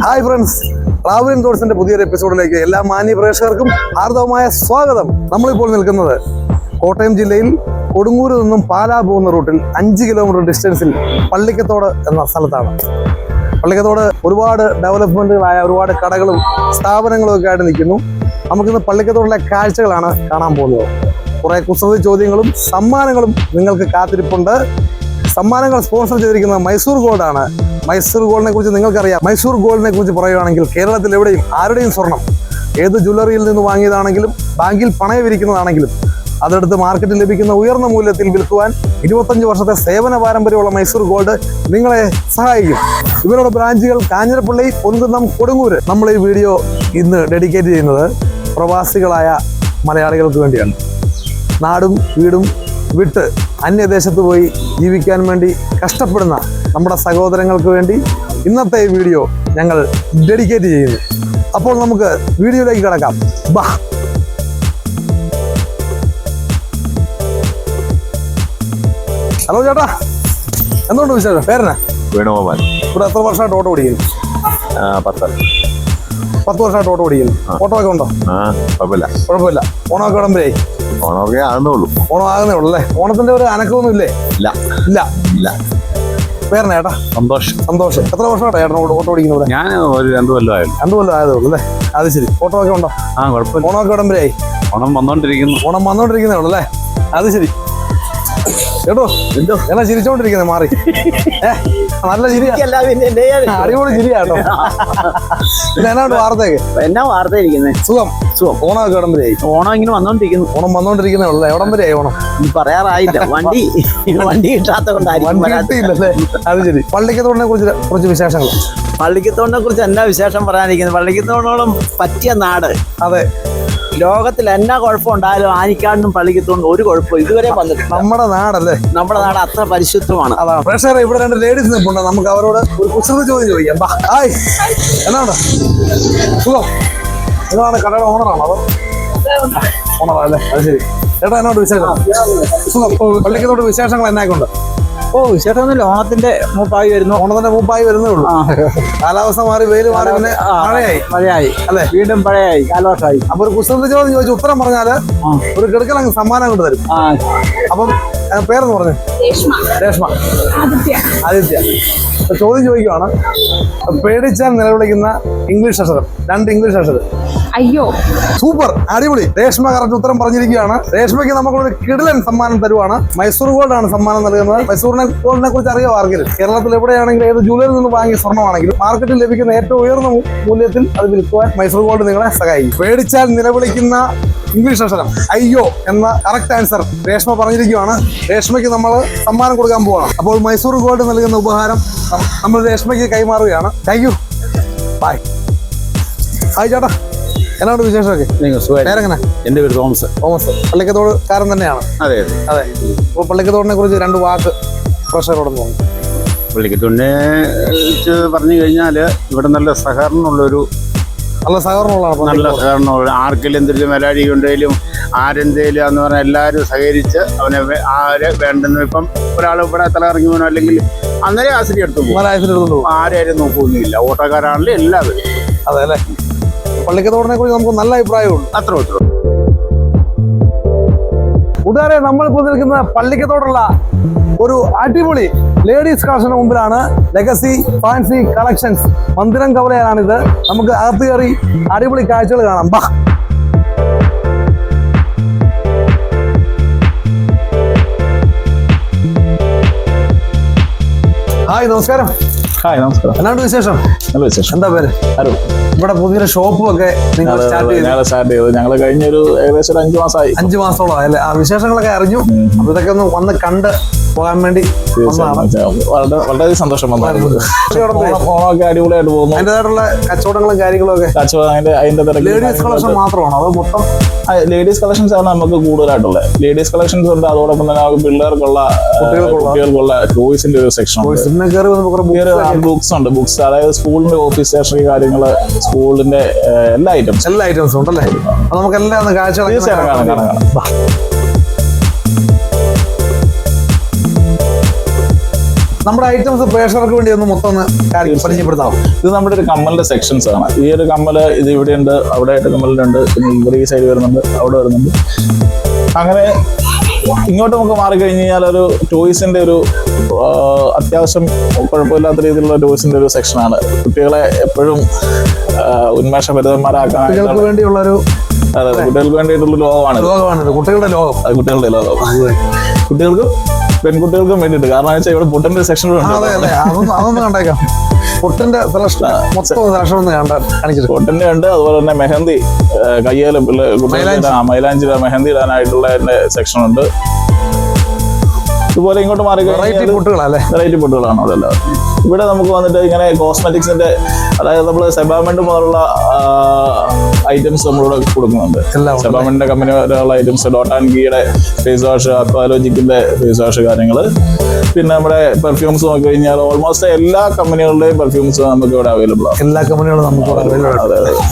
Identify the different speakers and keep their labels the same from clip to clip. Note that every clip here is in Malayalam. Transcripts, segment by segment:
Speaker 1: ഹായ് ഫ്രണ്ട്സ്, ട്രാവലിംഗ് തോട്ട്സിന്റെ പുതിയൊരു എപ്പിസോഡിലേക്ക് എല്ലാ മാന്യ പ്രേക്ഷകർക്കും ഹാർദവമായ സ്വാഗതം. നമ്മളിപ്പോൾ നിൽക്കുന്നത് കോട്ടയം ജില്ലയിൽ കൊടുങ്ങൂരിൽ നിന്നും പാലാ പോകുന്ന റൂട്ടിൽ 5 കിലോമീറ്റർ ഡിസ്റ്റൻസിൽ പള്ളിക്കത്തോട് എന്ന സ്ഥലത്താണ്. പള്ളിക്കത്തോട് ഒരുപാട് ഡെവലപ്മെന്റുകളായ ഒരുപാട് കടകളും സ്ഥാപനങ്ങളും ഒക്കെ ആയിട്ട് നിൽക്കുന്നു. നമുക്കിന്ന് പള്ളിക്കത്തോടിലെ കാഴ്ചകളാണ് കാണാൻ പോകുന്നത്. കുറെ കുസൃതി ചോദ്യങ്ങളും സമ്മാനങ്ങളും നിങ്ങൾക്ക് കാത്തിരിപ്പുണ്ട്. സമ്മാനങ്ങൾ സ്പോൺസർ ചെയ്തിരിക്കുന്നത് മൈസൂർ ഗോൾഡാണ്. മൈസൂർ ഗോൾഡിനെ കുറിച്ച് നിങ്ങൾക്കറിയാം. മൈസൂർ ഗോൾഡിനെ കുറിച്ച് പറയുകയാണെങ്കിൽ കേരളത്തിൽ എവിടെയും ആരുടെയും സ്വർണം ഏത് ജ്വല്ലറിയിൽ നിന്ന് വാങ്ങിയതാണെങ്കിലും ബാങ്കിൽ പണയവിരിക്കുന്നതാണെങ്കിലും അതെടുത്ത് മാർക്കറ്റിൽ ലഭിക്കുന്ന ഉയർന്ന മൂല്യത്തിൽ വിൽക്കുവാൻ 25 വർഷത്തെ സേവന പാരമ്പര്യമുള്ള മൈസൂർ ഗോൾഡ് നിങ്ങളെ സഹായിക്കും. ഇവരുടെ ബ്രാഞ്ചുകൾ കാഞ്ഞിരപ്പള്ളി, പൊൻകുന്നം, കൊടുങ്ങൂര്. നമ്മൾ ഈ വീഡിയോ ഇന്ന് ഡെഡിക്കേറ്റ് ചെയ്യുന്നത് പ്രവാസികളായ മലയാളികൾക്ക് വേണ്ടിയാണ്. നാടും വീടും വിട്ട് അന്യദേശത്ത് പോയി ജീവിക്കാൻ വേണ്ടി കഷ്ടപ്പെടുന്ന നമ്മുടെ സഹോദരങ്ങൾക്ക് വേണ്ടി ഇന്നത്തെ ഈ വീഡിയോ ഞങ്ങൾ ഡെഡിക്കേറ്റ് ചെയ്യുന്നു. അപ്പോൾ നമുക്ക് വീഡിയോയിലേക്ക് കിടക്കാം. ബാ. ഹലോ ചേട്ടാ, എന്തുകൊണ്ട് വിശേഷം? പേരെന്നാ?
Speaker 2: വേണുഗോപാൽ.
Speaker 1: ഇവിടെ എത്ര വർഷമായിട്ട് ഓട്ടോ ഓടിക്കുന്നു? 10 വർഷമായിട്ട് ഓട്ടോ ഓടിക്കുന്നു. ഓട്ടോ ഒക്കെ ഉണ്ടോ? കുഴപ്പമില്ല. ഓണമൊക്കെ ഇടമ്പേ?
Speaker 2: ഓണമൊക്കെ ആകുന്നുള്ളൂ.
Speaker 1: ഓണം ആകുന്നേ ഉള്ളൂ അല്ലേ? ഓണത്തിന്റെ ഒരു അനക്കമൊന്നും ഇല്ലേ?
Speaker 2: ഇല്ല.
Speaker 1: പേരെന്നാ ചേട്ടാ? സന്തോഷം. എത്ര വർഷമായിട്ടാ ചേട്ടൻ ഓട്ടോ ഓടിക്കുന്നത്?
Speaker 2: ഞാൻ ഒരു 2 കൊല്ലമായിരുന്നു.
Speaker 1: 2 കൊല്ലം ആയതേ ഉള്ളൂ അല്ലേ? അത് ശരി. ഓട്ടോ ഒക്കെ ഉണ്ടോ?
Speaker 2: കുഴപ്പമില്ല.
Speaker 1: ഓണമൊക്കെ ഇടമ്പേ?
Speaker 2: ഓണം
Speaker 1: വന്നോണ്ടിരിക്കുന്നേ ഉള്ളൂ അല്ലേ? അത് ശരി. കേട്ടോ, എന്നാ ചിരിച്ചോണ്ടിരിക്കുന്നേ? മാറി നല്ല ചിരിയാ, അടിപൊളി ചിരിയാട്ടോ. പിന്നെ എന്നാണ്ട് വാർത്തയൊക്കെ?
Speaker 3: എന്നാ വാർത്ത ഇരിക്കുന്നത്?
Speaker 1: സുഖം. ഓണമൊക്കെ ഇടമ്പേ?
Speaker 3: ഓണം ഇങ്ങനെ
Speaker 1: ഓണം വന്നോണ്ടിരിക്കുന്നേ ഉള്ളൂ. എവിടം വരെ ആയി ഓണം?
Speaker 3: പറയാറായില്ല. വണ്ടി കിട്ടാത്ത
Speaker 1: കൊണ്ടായില്ലേ? അത് ശരി. പള്ളിക്കത്തോടിനെ കുറിച്ച് കുറച്ച് വിശേഷങ്ങൾ.
Speaker 3: പള്ളിക്കത്തോടിനെ കുറിച്ച് എന്നാ വിശേഷം പറയാനിരിക്കുന്നത്? പള്ളിക്കത്തോടോളം പറ്റിയ നാട്.
Speaker 1: അതെ,
Speaker 3: ലോകത്തിൽ എന്നാ കുഴപ്പമുണ്ടായാലും ആനിക്കാടിനും പള്ളിക്കത്തോണ്ടും ഒരു കുഴപ്പം ഇതുവരെ വന്നിട്ടില്ല.
Speaker 1: നമ്മുടെ നാടല്ലേ?
Speaker 3: നമ്മുടെ നാട് അത്ര പരിശുദ്ധമാണ്.
Speaker 1: അതാണ്. പ്രേക്ഷകരെ, ഇവിടെ 2 ലേഡീസ് നിൽപ്പുണ്ട്. നമുക്ക് അവരോട് ഒരു കുസൃതി ചോദ്യം ചോദിക്കാം. ഹായ്, എന്നാണ്? സുഖം. നിങ്ങളാണ് കടയുടെ ഓണറാണോ? അതോ ഓണറല്ലേ? അത് ശരി. ചേട്ടാ, എന്നോട് വിശേഷം? സുഖം. പള്ളിക്കത്തോട് വിശേഷങ്ങൾ എന്നായിക്കൊണ്ട്?
Speaker 3: വിശേഷമൊന്നുമില്ല. ഓണത്തിന്റെ മൂപ്പായി വരുന്നു.
Speaker 1: ഓണത്തിന്റെ മൂപ്പായി വരുന്നേ ഉള്ളൂ. കാലാവസ്ഥ മാറി, വെയിൽ മാറി, പിന്നെ മഴയായി അല്ലെ? വീണ്ടും
Speaker 3: പഴയായി, കാലവർഷമായി.
Speaker 1: അപ്പൊ ഒരു കുസൃതി ചോദ്യം ചോദിച്ചു ഉത്തരം പറഞ്ഞാല് ഒരു കിടക്കലങ്ങ് സമ്മാനം കൊണ്ട് തരും. അപ്പം പേരെന്ന് പറഞ്ഞു? രേഷ്മ. ആദിത്യ. ചോദ്യം ചോദിക്കുവാണ്. പേടിച്ചാൽ നിലവിളിക്കുന്ന ഇംഗ്ലീഷ് അക്ഷരം, 2 ഇംഗ്ലീഷ് അക്ഷരം.
Speaker 4: അയ്യോ.
Speaker 1: സൂപ്പർ, അടിപൊളി. രേഷ്മ കറക്റ്റ് ഉത്തരം പറഞ്ഞിരിക്കുകയാണ്. രേഷ്മയ്ക്ക് നമുക്കൊരു കിടിലൻ സമ്മാനം തരുവാണ്. മൈസൂർ ഗോൾഡാണ് സമ്മാനം നൽകുന്നത്. മൈസൂറിനെ ഗോൾഡിനെ കുറിച്ച് അറിയാം ആർക്കെങ്കിലും? കേരളത്തിൽ എവിടെയാണെങ്കിലും ഏത് ജ്വല്ലറിൽ നിന്ന് വാങ്ങിയ സ്വർണ്ണമാണെങ്കിലും മാർക്കറ്റിൽ ലഭിക്കുന്ന ഏറ്റവും ഉയർന്ന മൂല്യത്തിൽ അത് വിൽക്കുവാൻ മൈസൂർ ഗോൾഡ് നിങ്ങളെ സഹായിക്കും. പേടിച്ചാൽ നിലവിളിക്കുന്ന ഇംഗ്ലീഷ് അക്ഷരം അയ്യോ എന്ന കറക്റ്റ് ആൻസർ രേഷ്മ പറഞ്ഞിരിക്കുകയാണ്. രേഷ്മയ്ക്ക് നമ്മൾ സമ്മാനം കൊടുക്കാൻ പോവാണ്. അപ്പോൾ മൈസൂർ ഗോൾഡ് നൽകുന്ന ഉപഹാരം നമ്മൾ രേഷ്മയ്ക്ക് കൈമാറുകയാണ്. Thank you. ബൈ. ഹായ് ചേട്ടാ, എന്നാണ് വിശേഷമൊക്കെ? പേരെങ്ങനെ?
Speaker 2: എന്റെ പേര് തോമസ്.
Speaker 1: പള്ളിക്കത്തോട് കാരൻ തന്നെയാണ്?
Speaker 2: അതെ.
Speaker 1: അപ്പോൾ പള്ളിക്കത്തോടിനെ കുറിച്ച് 2 വാക്ക് പ്രേക്ഷകരോടൊന്ന് തോന്നുന്നു.
Speaker 2: പള്ളിക്കത്തോടിനെ പറഞ്ഞു കഴിഞ്ഞാല് ഇവിടെ നല്ല സഹകരണമുള്ളൊരു
Speaker 1: നല്ല സഹകരണമുള്ള
Speaker 2: ആർക്കെങ്കിലും എന്തൊരു മെലാടി ഉണ്ടെങ്കിലും ആരെന്തേലും എന്ന് പറഞ്ഞാൽ എല്ലാവരും സഹകരിച്ച് അവനെ ആരെ വേണ്ടെന്ന്. ഇപ്പം ഒരാൾ ഇവിടെ തലകറങ്ങി പോകണോ അല്ലെങ്കിൽ അന്നേരം ആശുപത്രി എടുത്തു പോകും. ആരെയും നോക്കൊന്നുമില്ല. ഓട്ടോക്കാരാണെങ്കിലും എല്ലാവരും.
Speaker 1: അതെ അല്ലേ? പള്ളിക്കത്തോടിനെ കുറിച്ച് നമുക്ക് നല്ല അഭിപ്രായമുണ്ട്.
Speaker 2: അത്ര
Speaker 1: കൂട്ടുകാരെ, നമ്മളിപ്പോൾ നിൽക്കുന്ന പള്ളിക്കത്തോടുള്ള ഒരു അടിപൊളി ലേഡീസ് കളക്ഷന് മുമ്പിലാണ്. ലെഗസി ഫാൻസി കളക്ഷൻസ് മന്ദിരം കവലയാണിത്. നമുക്ക് അകത്ത് കയറി അടിപൊളി കാഴ്ചകൾ കാണാം. ബാ. ഹായ്, നമസ്കാരം. എന്നാണ്ട് വിശേഷം?
Speaker 5: നല്ല വിശേഷം.
Speaker 1: എന്താ പേര്? ഇവിടെ പുതിയൊരു ഷോപ്പും ഒക്കെ നിങ്ങൾ സ്റ്റാർട്ട് ചെയ്തു?
Speaker 5: ഞങ്ങൾ കഴിഞ്ഞൊരു ഏകദേശം 5 മാസമായി.
Speaker 1: 5 മാസത്തോളം അല്ലേ? ആ വിശേഷങ്ങളൊക്കെ അറിഞ്ഞു. അപ്പൊ ഇതൊക്കെ ഒന്ന് വന്ന് കണ്ട് പോകാൻ വേണ്ടി
Speaker 5: വളരെ സന്തോഷം. ഓണമൊക്കെ അടിപൊളിയായിട്ട് പോകുന്നു.
Speaker 1: അതിൻ്റെതായിട്ടുള്ള കച്ചവടങ്ങളും കാര്യങ്ങളും ഒക്കെ? ലേഡീസ് കളക്ഷൻ മാത്രമാണോ അതോ മൊത്തം?
Speaker 5: ലേഡീസ് കളക്ഷൻസ് ആണ് നമുക്ക് കൂടുതലായിട്ടുള്ളത്. ലേഡീസ് കളക്ഷൻസ് ഉണ്ട്. അതോടൊപ്പം തന്നെ നമുക്ക് പിള്ളേർക്കുള്ള കുട്ടികൾക്കുള്ള ടോയ്സിന്റെ ഒരു സെക്ഷൻ ബുക്സ് ഉണ്ട്. ബുക്സ്, അതായത് സ്കൂളിന്റെ ഓഫീസ് സ്റ്റേഷനറി കാര്യങ്ങള്, സ്കൂളിന്റെ എല്ലാ ഐറ്റംസും
Speaker 1: ഉണ്ടല്ലേ? അപ്പൊ നമുക്ക് എല്ലാം കാഴ്ച നമ്മുടെ ഐറ്റംസ് പ്രേക്ഷകർക്ക് വേണ്ടി ഒന്ന് മൊത്തം ഒന്ന് പരിചയപ്പെടുത്താം.
Speaker 5: ഇത് നമ്മുടെ ഒരു കമ്മലിന്റെ സെക്ഷൻസ് ആണ്. ഈ ഒരു കമ്മല് ഇത് ഇവിടെ ഉണ്ട്, അവിടെ ആയിട്ട് കമ്മലുണ്ട്, പിന്നെ ഇവിടെ ഈ സൈഡ് വരുന്നുണ്ട്, അവിടെ വരുന്നുണ്ട്. അങ്ങനെ ഇങ്ങോട്ട് നമുക്ക് മാറിക്കഴിഞ്ഞ് കഴിഞ്ഞാൽ ഒരു ടോയ്സിന്റെ ഒരു അത്യാവശ്യം കുഴപ്പമില്ലാത്ത രീതിയിലുള്ള ടോയ്സിന്റെ ഒരു സെക്ഷനാണ്. കുട്ടികളെ എപ്പോഴും ഉന്മേഷഭരിതന്മാരാക്കാൻ
Speaker 1: കുട്ടികൾക്ക് വേണ്ടിയുള്ള ഒരു
Speaker 5: അതെ കുട്ടികൾക്ക് വേണ്ടിയിട്ടുള്ള ലോകമാണ്
Speaker 1: കുട്ടികളുടെ ലോകം.
Speaker 5: കുട്ടികളുടെ ലോകം കുട്ടികൾക്കും പെൺകുട്ടികൾക്കും വേണ്ടിയിട്ട്. കാരണം വെച്ചാൽ ഇവിടെ പൊട്ടന്റെ സെക്ഷൻ
Speaker 1: അതൊന്ന് കണ്ടേക്കാം. പൊട്ടന്റെ സെലക്ഷൻ മൊത്തം സെലക്ഷൻ ഒന്ന് കാണിച്ചിട്ട്
Speaker 5: പൊട്ടന്റെ ഉണ്ട്. അതുപോലെ തന്നെ മെഹന്തി കയ്യേലും മൈലാഞ്ചി മെഹന്തി ഇടാനായിട്ടുള്ള സെക്ഷൻ ഉണ്ട്. ഇതുപോലെ ഇങ്ങോട്ട് മാറി വെറൈറ്റി പൊട്ടുകളാണ് അതെല്ലാം. ഇവിടെ നമുക്ക് വന്നിട്ട് ഇങ്ങനെ കോസ്മെറ്റിക്സിന്റെ, അതായത് നമ്മൾ സെബാമെന്റ് മുതലുള്ള ഐറ്റംസ് നമ്മളിവിടെ കൊടുക്കുന്നുണ്ട്. സെബാമെന്റിന്റെ കമ്പനിയുള്ള ഐറ്റംസ്, ഡോട്ട് ആൻഡ് ഗീയുടെ ഫേസ് വാഷ്, അക്വാലോജിക്കിന്റെ ഫേസ് വാഷ് കാര്യങ്ങൾ, പിന്നെ നമ്മുടെ പെർഫ്യൂംസ് നോക്കി കഴിഞ്ഞാൽ ഓൾമോസ്റ്റ് എല്ലാ കമ്പനികളുടെയും പെർഫ്യൂംസ് നമുക്ക് ഇവിടെ അവൈലബിൾ ആണ്.
Speaker 1: എല്ലാ കമ്പനികളും നമുക്ക് അവൈലബിൾ ആണ്.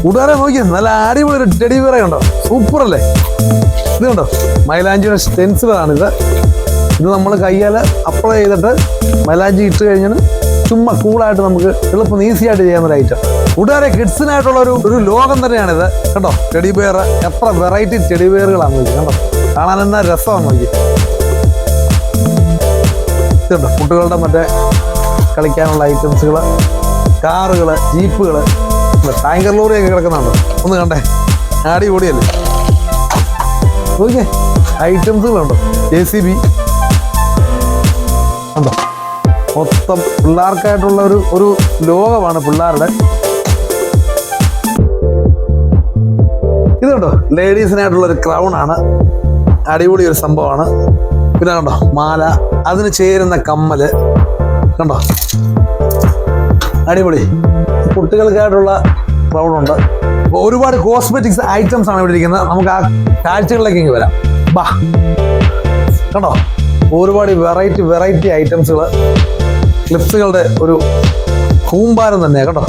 Speaker 1: കൂട്ടുകാരെ നോക്കിയ നല്ല അടിപൊളി ഒരു ടെഡി ബിയർ കണ്ടോ, സൂപ്പർ അല്ലേ? ഇത് കണ്ടോ, മൈലാഞ്ചിയുടെ സ്റ്റെൻസിലാണിത്. ഇത് നമ്മൾ കയ്യാൽ അപ്ലൈ ചെയ്തിട്ട് മൈലാഞ്ചി ഇട്ട് കഴിഞ്ഞാൽ ചുമ്മാ കൂളായിട്ട് നമുക്ക് എളുപ്പം ഈസി ആയിട്ട് ചെയ്യാവുന്ന ഒരു ഐറ്റം. കൂട്ടുകാരെ കിഡ്സിനായിട്ടുള്ള ഒരു ലോകം തന്നെയാണിത്. കണ്ടോ ടെഡി ബിയർ, എത്ര വെറൈറ്റി ടെഡി ബിയറുകളാണ് നോക്കി. കണ്ടോ കാണാൻ എന്നാ രസമാണ് നോക്കി. ഇത് കണ്ടോ കുട്ടികളുടെ മറ്റേ കളിക്കാനുള്ള ഐറ്റംസുകൾ, കാറുകൾ, ജീപ്പുകൾ, ടാങ്കർ ലോറിയൊക്കെ കിടക്കുന്നുണ്ടോ, ഒന്ന് കണ്ടേ, അടിപൊളിയല്ലേ? നോക്കിയേ ഐറ്റംസുകളുണ്ടോ, JCB ഉണ്ടോ. മൊത്തം പിള്ളേർക്കായിട്ടുള്ള ഒരു ലോകമാണ് പിള്ളേരുടെ. ഇത് കണ്ടോ ലേഡീസിനായിട്ടുള്ള ഒരു ക്രൗൺ ആണ്, അടിപൊളി ഒരു സംഭവമാണ്. പിന്നെ കണ്ടോ മാല, അതിന് ചേരുന്ന കമ്മല് കണ്ടോ, അടിപൊളി. കുട്ടികൾക്കായിട്ടുള്ള ക്രൗഡുണ്ട്. അപ്പോൾ ഒരുപാട് കോസ്മെറ്റിക്സ് ഐറ്റംസ് ആണ് ഇവിടെ ഇരിക്കുന്നത്. നമുക്ക് ആ കാഴ്ചകളിലേക്ക് ഇങ്ങ് വരാം. ബാ കണ്ടോ ഒരുപാട് വെറൈറ്റി ഐറ്റംസുകൾ, ക്ലിപ്സുകളുടെ ഒരു കൂമ്പാരം തന്നെയാണ് കേട്ടോ.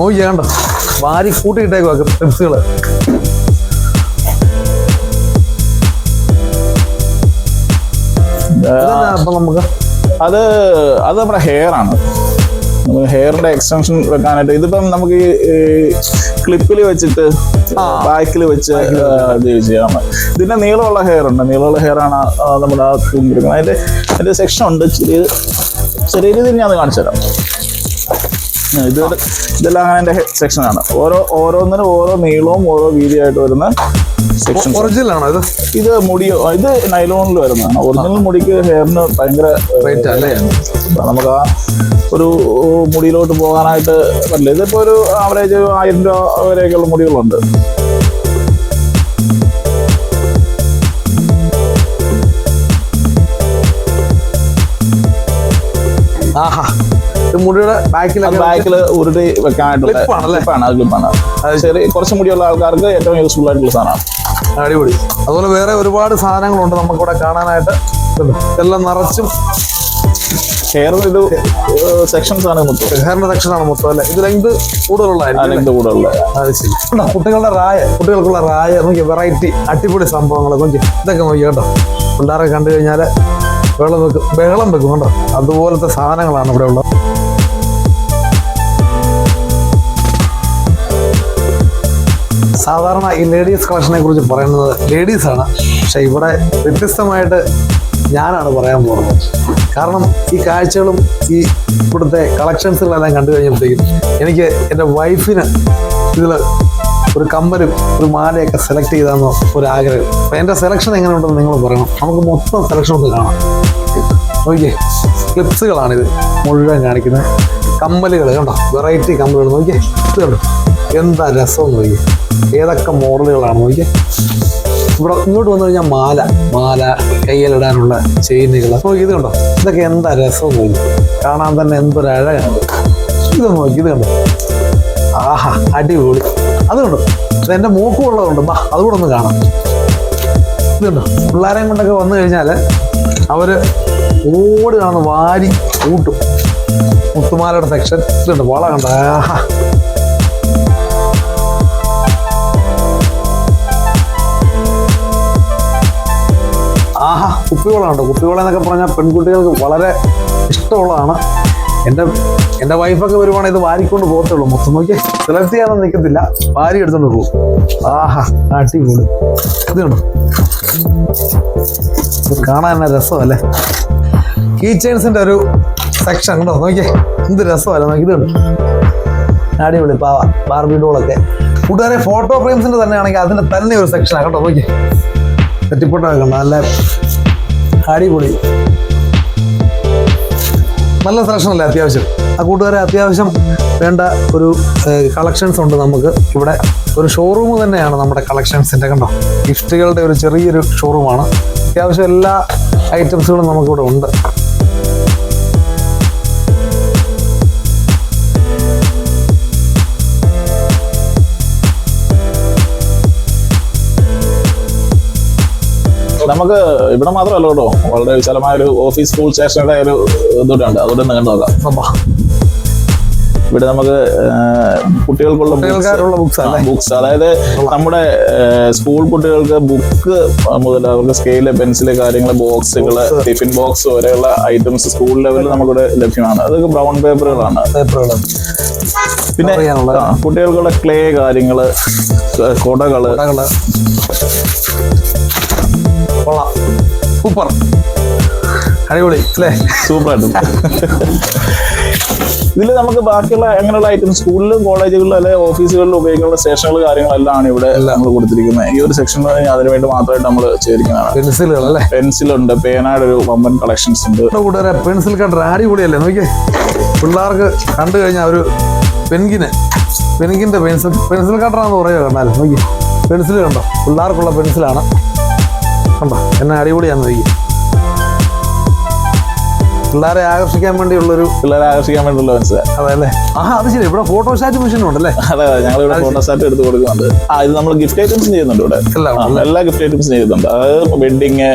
Speaker 1: നോക്കിയാ കണ്ടോ, വാരി കൂട്ടിയിട്ടേക്കുവാ ക്ലിപ്സുകൾ. അപ്പൊ നമുക്ക്
Speaker 5: അത് നമ്മുടെ ഹെയർ ആണ്. ഹെയറിന്റെ എക്സ്റ്റൻഷൻ വെക്കാനായിട്ട് ഇതിപ്പം നമുക്ക് ഈ ക്ലിപ്പിൽ വെച്ചിട്ട് ബാക്കിൽ വെച്ച് ചെയ്യാം. ഇതിന്റെ നീളമുള്ള ഹെയർ ഉണ്ട്, നീളമുള്ള ഹെയർ ആണ് നമ്മുടെ ആ തൂങ്ങിയിരിക്കുന്നത്. അതിന്റെ സെക്ഷൻ ഉണ്ട്, ചെറിയ രീതിയിൽ ഞാൻ കാണിച്ചു തരാം. ഇതെല്ലാം അങ്ങനെ എൻ്റെ സെക്ഷനാണ്. ഓരോന്നിനും ഓരോ നീളവും ഓരോ വീതിയായിട്ട് വരുന്ന സെക്ഷൻ.
Speaker 1: ഒറിജിനൽ ആണോ ഇത്?
Speaker 5: ഇത് മുടിയോ, ഇത് നൈലോണിൽ വരുന്നതാണ്. ഒറിജിനൽ മുടിക്ക് ഹെയറിന് ഭയങ്കര റേറ്റ് അല്ലേ. നമുക്ക് ആ ഒരു മുടിയിലോട്ട് പോകാനായിട്ട് പറ്റില്ല. ഇതിപ്പോ ഒരു ആവറേജ് 1000 രൂപ വരെയൊക്കെയുള്ള മുടികളുണ്ട്.
Speaker 1: ആഹാ, മുടിയുടെ
Speaker 5: ബാക്കിൽ ഉരുട്ടി വെക്കാനായിട്ടുള്ള ക്ലിപ്പാണ്. അത് ചെറിയ കുറച്ച് മുടിയുള്ള ആൾക്കാർക്ക് ഏറ്റവും യൂസ്ഫുൾ ആയിട്ടുള്ള സാധനമാണ്.
Speaker 1: അടിപൊളി. അതുപോലെ വേറെ ഒരുപാട് സാധനങ്ങളുണ്ട് നമുക്കിവിടെ കാണാനായിട്ട്. എല്ലാം നിറച്ചും
Speaker 5: ഹെയറിന് ഇത് സെക്ഷൻസ് ആണ് മൊത്തം.
Speaker 1: ഹെയറിന്റെ സെക്ഷനാണ് മൊത്തം അല്ലേ? ഇത് ലെങ്ത് കൂടുതലുള്ള. അത് ശരി. കുട്ടികൾക്കുള്ള റായ നോക്കി, വെറൈറ്റി അടിപൊളി സംഭവങ്ങൾ നോക്കി. ഇതൊക്കെ നോക്കി കേട്ടോ, പിള്ളേരെ കണ്ടു കഴിഞ്ഞാൽ ബഹളം വെക്കും കേട്ടോ. അതുപോലത്തെ സാധനങ്ങളാണ് ഇവിടെ ഉള്ളത്. സാധാരണ ഈ ലേഡീസ് കളക്ഷനെ കുറിച്ച് പറയുന്നത് ലേഡീസാണ്, പക്ഷെ ഇവിടെ വ്യത്യസ്തമായിട്ട് ഞാനാണ് പറയാൻ പോകുന്നത്. കാരണം ഈ കാഴ്ചകളും ഈ ഇവിടുത്തെ കളക്ഷൻസുകളെല്ലാം കണ്ടു കഴിഞ്ഞപ്പോഴത്തേക്കും എനിക്ക് എൻ്റെ വൈഫിന് ഇതിൽ ഒരു കമ്മലും ഒരു മാലയൊക്കെ സെലക്ട് ചെയ്താന്ന് ഒരു ആഗ്രഹം. അപ്പം എൻ്റെ സെലക്ഷൻ എങ്ങനെ ഉണ്ടെന്ന് നിങ്ങൾ പറയണം. നമുക്ക് മൊത്തം സെലക്ഷൻ ഒന്ന് കാണാം. നോക്കിയേ, ക്ലിപ്സുകളാണിത് മുഴുവൻ കാണിക്കുന്നത്. കമ്മലുകൾ കണ്ടോ, വെറൈറ്റി കമ്മലുകൾ നോക്കിയേ. ഇത് കണ്ടോ എന്താ രസം നോക്കിയേ, ഏതൊക്കെ മോഡലുകളാണ് നോക്കിയേ. ഇവിടെ ഇങ്ങോട്ട് വന്നു കഴിഞ്ഞാൽ മാല കയ്യിലിടാനുള്ള ചെയിനുകൾ നോക്കി. ഇത് കണ്ടോ, ഇതൊക്കെ എന്താ രസം നോക്കി, കാണാൻ തന്നെ എന്തൊരു അഴകാണ്. ഇത് നോക്കി, ഇത് കണ്ടോ, ആഹാ അടിപൊളി. അതുകൊണ്ട് എന്റെ മൂക്കും ഉള്ളതുകൊണ്ട് ബാ അതുകൂടെ ഒന്ന് കാണാം. ഇതുണ്ട് പിള്ളേരെയും കൊണ്ടൊക്കെ വന്നു കഴിഞ്ഞാല് അവര് ഓടി കാണുന്ന വാരി കൂട്ടും. മുത്തുമാലയുടെ സെക്ഷൻ ഇതുണ്ട്, വള കണ്ട ആഹാ. കുപ്പിവളമുണ്ട്. കുപ്പിവള എന്നൊക്കെ പറഞ്ഞാൽ പെൺകുട്ടികൾക്ക് വളരെ ഇഷ്ടമുള്ളതാണ്. എൻ്റെ വൈഫൊക്കെ വരുവാണെങ്കിൽ ഇത് വാരിക്കൊണ്ട് പോകത്തുള്ളൂ. മൊത്തം നോക്കി സെലക്ട് ചെയ്യാനൊന്നും നിൽക്കത്തില്ല, വാരി എടുത്തോണ്ട് പോകും. ആഹാ അടിപൊളി. ഇത് കണ്ടോ, ഇത് കാണാൻ തന്നെ രസമല്ലേ. കീ ചെയിൻസിന്റെ ഒരു സെക്ഷൻ കണ്ടോ, നോക്കിയേ എന്ത് രസമല്ലേ. നോക്കി ഇതുണ്ട് അടിപൊളി പാവ ബാർബി ഡോളൊക്കെ. കൂട്ടുകാരെ ഫോട്ടോ ഫ്രെയിംസിന്റെ തന്നെ ആണെങ്കിൽ അതിന്റെ തന്നെ ഒരു സെക്ഷനാണ് കേട്ടോ. നോക്കിയേ തെറ്റിപ്പൊട്ടൊക്കെ കണ്ടോ, നല്ല അടിപൊളി നല്ല സെലക്ഷൻ അല്ലേ അത്യാവശ്യം. ആ കൂട്ടുകാരെ അത്യാവശ്യം വേണ്ട ഒരു കളക്ഷൻസ് ഉണ്ട് നമുക്ക് ഇവിടെ. ഒരു ഷോറൂം തന്നെയാണ് നമ്മുടെ കളക്ഷൻസിൻ്റെ കണ്ടോ. ഗിഫ്റ്റുകളുടെ ഒരു ചെറിയൊരു ഷോറൂമാണ്. അത്യാവശ്യം എല്ലാ ഐറ്റംസുകളും നമുക്കിവിടെ ഉണ്ട്.
Speaker 5: നമുക്ക് ഇവിടെ മാത്രമല്ല കേട്ടോ, വളരെ വിശാലമായ ഒരു ഓഫീസ് സ്കൂൾ സ്റ്റേഷനറി ഒരു ഇതുണ്ട്. അതുകൊണ്ട് ഒന്ന് കണ്ടു നോക്കാം. ഇവിടെ നമുക്ക് കുട്ടികൾക്കുള്ള ബുക്സ്, അതായത് നമ്മുടെ സ്കൂൾ കുട്ടികൾക്ക് ബുക്ക് മുതൽ അവർക്ക് സ്കെയില്, പെൻസില്, കാര്യങ്ങൾ, ബോക്സുകൾ, ടിഫിൻ ബോക്സ് വരെയുള്ള ഐറ്റംസ് സ്കൂൾ ലെവലിൽ നമുക്കിവിടെ ലഭ്യമാണ്. അതൊക്കെ ബ്രൗൺ പേപ്പറുകളാണ്. പിന്നെ കുട്ടികൾക്കുള്ള ക്ലേ കാര്യങ്ങള്, കൊടകള്.
Speaker 1: സൂപ്പർ അടിപൊളി അല്ലേ,
Speaker 5: സൂപ്പറായിട്ട്. ഇതിൽ നമുക്ക് ബാക്കിയുള്ള അങ്ങനെയുള്ള ഐറ്റംസ് സ്കൂളിലും കോളേജുകളിലും അല്ലെങ്കിൽ ഓഫീസുകളിലും ഉപയോഗിക്കുന്ന സ്റ്റേഷനുകൾ കാര്യങ്ങളെല്ലാം ആണ് ഇവിടെ നമ്മൾ കൊടുത്തിരിക്കുന്നത്. ഈ ഒരു സെക്ഷൻ അതിന് വേണ്ടി മാത്രമായിട്ട് നമ്മൾ ചെയ്തിരിക്കുന്നതാണ്.
Speaker 1: പെൻസിലുകൾ അല്ലേ,
Speaker 5: പെൻസിലുണ്ട്, പേനയുടെ ഒരു വമ്പൻ കളക്ഷൻസ് ഉണ്ട്.
Speaker 1: കൂട്ടുകാരെ പെൻസിൽ കണ്ടർ അടിപൊളിയല്ലേ. നോക്കിയേ പിള്ളേർക്ക് കണ്ടു കഴിഞ്ഞാൽ ഒരു പെൻകിന്റെ പെൻസിൽ കട്ടറാന്ന് പറയുക കണ്ടാൽ. നോക്കി പെൻസിൽ കണ്ടോ, പിള്ളേർക്കുള്ള പെൻസിലാണ് കണ്ടോ, എന്നാ അടിപൊളിയാന്ന് നോക്കി. പിള്ളേരെ ആകർഷിക്കാൻ വേണ്ടിയുള്ള
Speaker 5: മനസ്സിലായി.
Speaker 1: അതല്ലേ. അത് ശരി, ഇവിടെ ഫോട്ടോസ്റ്റാറ്റ് മെഷീനും ഉണ്ടല്ലേ.
Speaker 5: അതെ, ഞങ്ങൾ ഇവിടെ ഫോട്ടോസ്റ്റാറ്റ് എടുത്ത് കൊടുക്കുന്നുണ്ട്. ഇത് നമ്മൾ ഗിഫ്റ്റ് ഐറ്റംസ് ചെയ്യുന്നുണ്ട് ഇവിടെ. എല്ലാ ഗിഫ്റ്റ് ഐറ്റംസ് ചെയ്യുന്നുണ്ട്. അതായത് വെഡിങ്,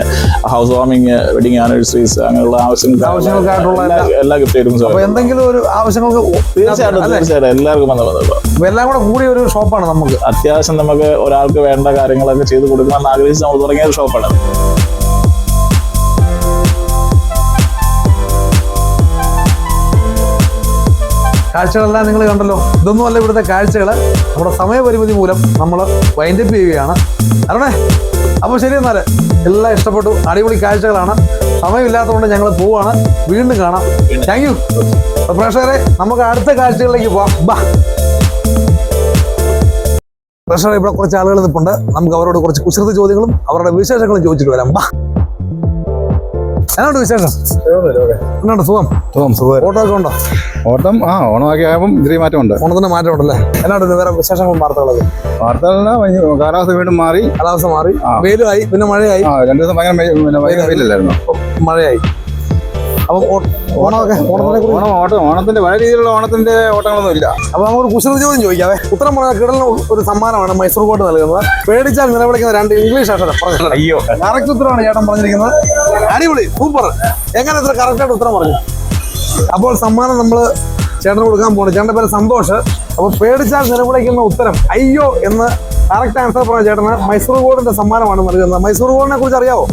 Speaker 5: ഹൗസ് വാമിങ്, വെഡിങ് ആനിവേഴ്സറീസ്, അങ്ങനെയുള്ള ആവശ്യങ്ങൾക്കായിട്ടുള്ള എല്ലാ ഗിഫ്റ്റ് ഐറ്റംസും.
Speaker 1: അപ്പൊ എന്തെങ്കിലും ഒരു ആവശ്യങ്ങൾക്ക്
Speaker 5: തീർച്ചയായിട്ടും എല്ലാവർക്കും വന്നത്
Speaker 1: എല്ലാം കൂടെ കൂടിയ ഒരു ഷോപ്പാണ് നമുക്ക്.
Speaker 5: അത്യാവശ്യം നമുക്ക് ഒരാൾക്ക് വേണ്ട കാര്യങ്ങളൊക്കെ ചെയ്ത് കൊടുക്കണമെന്ന് ആഗ്രഹിച്ച് നമ്മൾ തുടങ്ങിയ ഒരു ഷോപ്പാണ്.
Speaker 1: കാഴ്ചകളെല്ലാം നിങ്ങൾ കണ്ടല്ലോ. ഇതൊന്നും അല്ല ഇവിടുത്തെ കാഴ്ചകൾ. നമ്മുടെ സമയപരിമിതി മൂലം നമ്മൾ വൈൻഡപ്പ് ചെയ്യുകയാണ്. അല്ലേ? അപ്പോൾ ശരി, എന്നാൽ എല്ലാം ഇഷ്ടപ്പെട്ടു. അടിപൊളി കാഴ്ചകളാണ്. സമയമില്ലാത്തതുകൊണ്ട് ഞങ്ങൾ പോവാണ്. വീണ്ടും കാണാം. Thank you. പ്രേക്ഷകരെ, നമുക്ക് അടുത്ത കാഴ്ചകളിലേക്ക് പോവാം. ബാ പ്രേക്ഷകരെ, ഇവിടെ കുറച്ച് ആളുകൾ നിൽപ്പുണ്ട്. നമുക്ക് അവരോട് കുറച്ച് കുസൃതി ചോദ്യങ്ങളും അവരുടെ വിശേഷങ്ങളും ചോദിച്ചിട്ട് വരാം. ബാ, എന്നാണ്ട് വിശേഷം? എന്നാണ്ട് സുഖം? ഓട്ടോ ഒക്കെ ഉണ്ടോ?
Speaker 4: ഓട്ടം ഓണമാക്കി ആയപ്പം ഇത്തിരി മാറ്റമുണ്ട്.
Speaker 1: ഓണത്തിന് മാറ്റം ഉണ്ടല്ലേ. എന്നാണ്ട് വേറെ വിശേഷങ്ങളും വാർത്തകളൊക്കെ?
Speaker 4: വാർത്തകളിൽ കാലാവസ്ഥ വീണ്ടും മാറി.
Speaker 1: കാലാവസ്ഥ മാറി, വെയിലുമായി, പിന്നെ മഴയായി.
Speaker 4: 2 ദിവസം ഭയങ്കര വെയിലല്ലായിരുന്നു,
Speaker 1: മഴയായി. അപ്പൊ
Speaker 4: ഓണത്തിന്റെ പല രീതിയിലുള്ള ഓണത്തിന്റെ ഓട്ടങ്ങളൊന്നും ഇല്ല.
Speaker 1: അപ്പൊ നമുക്ക് കുസൃതി ചോദ്യം ചോദിക്കാവേ. ഉത്തരം പറഞ്ഞ കിടലിന് ഒരു സമ്മാനമാണ് മൈസൂർ കോട്ട് നൽകുന്നത്. പേടിച്ചാൽ നിലവിളിക്കുന്ന 2 ഇംഗ്ലീഷ് അക്ഷരം പറഞ്ഞു.
Speaker 4: അയ്യോ,
Speaker 1: കറക്റ്റ് ഉത്തരമാണ് ചേട്ടൻ പറഞ്ഞിരിക്കുന്നത്. അടിപൊളി, സൂപ്പർ. എങ്ങനെ ഇത്ര കറക്റ്റായിട്ട് ഉത്തരം പറഞ്ഞു? അപ്പോൾ സമ്മാനം നമ്മൾ ചേട്ടന് കൊടുക്കാൻ പോകുന്നത്. ചേട്ടൻ്റെ പേര് സന്തോഷ്. അപ്പോൾ പേടിച്ചാൽ നിലവിളിക്കുന്ന ഉത്തരം അയ്യോ എന്ന് കറക്റ്റ് ആൻസർ പറഞ്ഞ ചേട്ടന് മൈസൂർ ഗോൾഡിന്റെ സമ്മാനമാണ് നൽകുന്നത്. മൈസൂർ ഗോൾഡിനെ കുറിച്ച് അറിയാവോ?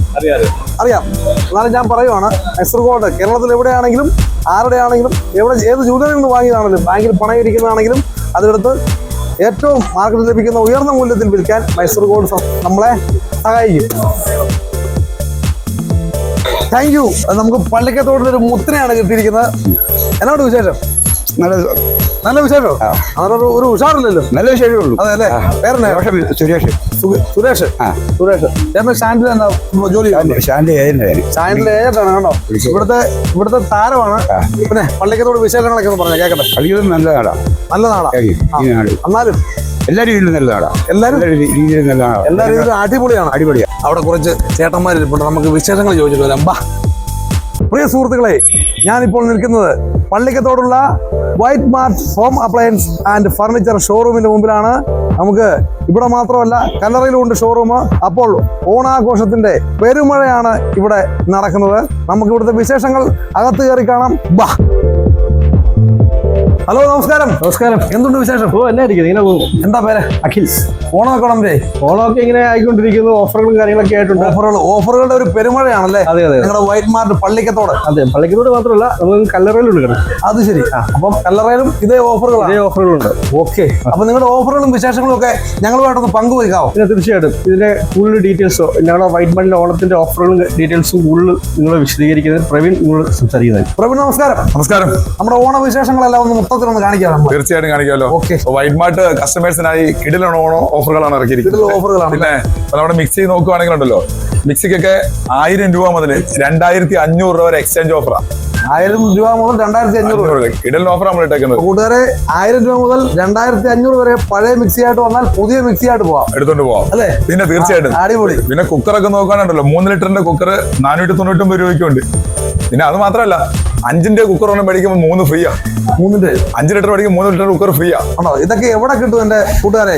Speaker 1: അറിയാം. എന്നാലും ഞാൻ പറയുവാണ്, മൈസൂർ ഗോൾഡ് കേരളത്തിൽ എവിടെയാണെങ്കിലും ആരുടെയാണെങ്കിലും ഏത് ജ്വല്ലറിയിൽ നിന്ന് വാങ്ങിയതാണെങ്കിലും ബാങ്കിൽ പണം ഇരിക്കുന്നതാണെങ്കിലും അതെടുത്ത് ഏറ്റവും മാർക്കറ്റിൽ ലഭിക്കുന്ന ഉയർന്ന മൂല്യത്തിൽ വിൽക്കാൻ മൈസൂർ ഗോൾഡ് നമ്മളെ സഹായിക്കും. Thank you. നമുക്ക് പള്ളിക്കത്തോടൊരു മുത്തിനെയാണ് കിട്ടിയിരിക്കുന്നത്. എന്നോട് വിശേഷം? നല്ല വിശേഷം. അതൊരു ഒരു ഉഷാറില്ലല്ലോ.
Speaker 4: നല്ല വിശേഷമുള്ളൂ.
Speaker 1: അതെ അല്ലേ. പേരെന്നാ?
Speaker 4: സുരേഷ്.
Speaker 1: സുരേഷ്. ചേട്ടൻ സ്റ്റാൻഡിൽ എന്താ ജോലി? സ്റ്റാൻഡിലെ ഏജന്റാണ്. കണ്ടോ, ഇവിടുത്തെ താരമാണ്. പിന്നെ പള്ളിക്കത്തോട് വിശേഷങ്ങളൊക്കെ ഒന്ന് പറഞ്ഞാൽ കേൾക്കട്ടെ.
Speaker 4: പള്ളിക്കത്തോട് നല്ല നാടാ.
Speaker 1: നല്ല നാടാ. എന്നാലും
Speaker 4: എല്ലാ രീതിയിലും നല്ല നാടാ. എല്ലാ രീതിയിലും നല്ല നാടാ.
Speaker 1: എല്ലാ രീതിയിലും അടിപൊളിയാണ്. അവിടെ കുറച്ച് ചേട്ടന്മാരിപ്പുണ്ട്. നമുക്ക് വിശേഷങ്ങൾ ചോദിച്ചിട്ട് വരാം. ബാ. പ്രിയ സുഹൃത്തുക്കളെ, ഞാനിപ്പോൾ നിൽക്കുന്നത് പള്ളിക്കത്തോടുള്ള White Mart home appliance and furniture ഷോറൂമിന്റെ മുമ്പിലാണ്. നമുക്ക് ഇവിടെ മാത്രമല്ല കല്ലറയിലും ഉണ്ട് ഷോറൂം. അപ്പോൾ ഓണാഘോഷത്തിന്റെ പെരുമഴയാണ് ഇവിടെ നടക്കുന്നത്. നമുക്ക് ഇവിടുത്തെ വിശേഷങ്ങൾ അകത്ത് കയറി കാണാം. ബാ. ഹലോ, നമസ്കാരം.
Speaker 6: നമസ്കാരം.
Speaker 1: എന്തുണ്ട് വിശേഷം?
Speaker 6: എന്നായിരിക്കും ഇങ്ങനെ പോകും.
Speaker 1: എന്താ പേര്?
Speaker 6: അഖിൽ.
Speaker 1: ഓണാക്കണേ.
Speaker 6: ഓണമൊക്കെ ഇങ്ങനെ ആയിക്കൊണ്ടിരിക്കുന്നു. ഓഫറുകളും കാര്യങ്ങളൊക്കെ ആയിട്ടുണ്ട്.
Speaker 1: ഓഫറുകളുടെ ഒരു പെരുമഴയാണല്ലേ?
Speaker 6: അതെ അതെ
Speaker 1: നിങ്ങളുടെ വൈറ്റ് മാർട്ട് പള്ളിക്കത്തോട്.
Speaker 6: അതെ, പള്ളിക്കത്തോട് മാത്രമല്ല നമുക്ക് കല്ലറയിലുണ്ട് കിടക്കും.
Speaker 1: അത് ശരി. അപ്പം കല്ലറയിലും ഇതേ
Speaker 6: ഓഫറുകളുണ്ട്.
Speaker 1: ഓക്കെ. അപ്പൊ നിങ്ങളുടെ ഓഫറുകളും വിശേഷങ്ങളും ഒക്കെ ഞങ്ങളുമായിട്ടൊന്ന് പങ്കുവയ്ക്കാവോ?
Speaker 6: പിന്നെ തീർച്ചയായിട്ടും ഇതിന്റെ കൂടുതൽ ഡീറ്റെയിൽസോ ഞങ്ങളുടെ വൈറ്റ് മാർട്ടിന്റെ ഓണത്തിന്റെ ഓഫറുകളും ഡീറ്റെയിൽസും കൂടുതൽ നിങ്ങൾ വിശദീകരിക്കുന്നത് പ്രവീൺ നിങ്ങൾ സംസാരിക്കുന്നത്.
Speaker 1: പ്രവീൺ, നമസ്കാരം.
Speaker 7: നമസ്കാരം.
Speaker 1: നമ്മുടെ ഓണ വിശേഷങ്ങളെല്ലാം ഒന്ന് മൊത്തത്തിലൊന്ന് കാണിക്കാം.
Speaker 7: തീർച്ചയായിട്ടും കാണിക്കാമല്ലോ. വൈറ്റ് മാർട്ട് കസ്റ്റമേഴ്സിനായി കിടിലൻ ഓണോ ഓഫറുകളാണ് ഇറക്കിയിരിക്കുന്നത്. പിന്നെ നമ്മുടെ മിക്സി നോക്കുകയാണെങ്കിലുണ്ടല്ലോ, മിക്സിക്കൊക്കെ 1000 രൂപ മുതൽ 2500 രൂപ വരെ എക്സ്ചേഞ്ച് ഓഫറാണ്.
Speaker 1: 1000 രൂപ മുതൽ 2500 രൂപ
Speaker 7: കിടിലൻ ഓഫർ നമ്മൾ ഇട്ടേക്കുന്നത്.
Speaker 1: കൂട്ടുകാരെ, 1000 രൂപ മുതൽ 2500 വരെ പഴയ മിക്സി ആയിട്ട് വന്നാൽ പുതിയ മിക്സി ആയിട്ട് പോവാം,
Speaker 7: എടുത്തോണ്ട് പോവാം
Speaker 1: അല്ലേ?
Speaker 7: പിന്നെ തീർച്ചയായിട്ടും
Speaker 1: അടിപൊളി.
Speaker 7: പിന്നെ കുക്കറൊക്കെ നോക്കുകയാണല്ലോ, 3 ലിറ്ററിന്റെ കുക്കർ 499 രൂപയ്ക്കുണ്ട്. പിന്നെ അത് മാത്രമല്ല, 5 കുക്കർ ഒന്നും മേടിക്കുമ്പോൾ 3 ഫ്രീയാ. 5 ലിറ്റർ മേടിക്കുമ്പോൾ 3 ലിറ്റർ കുക്കർ ഫ്രീയാ.
Speaker 1: ആണോ? ഇതൊക്കെ എവിടെ കിട്ടും എന്റെ കൂട്ടുകാരെ?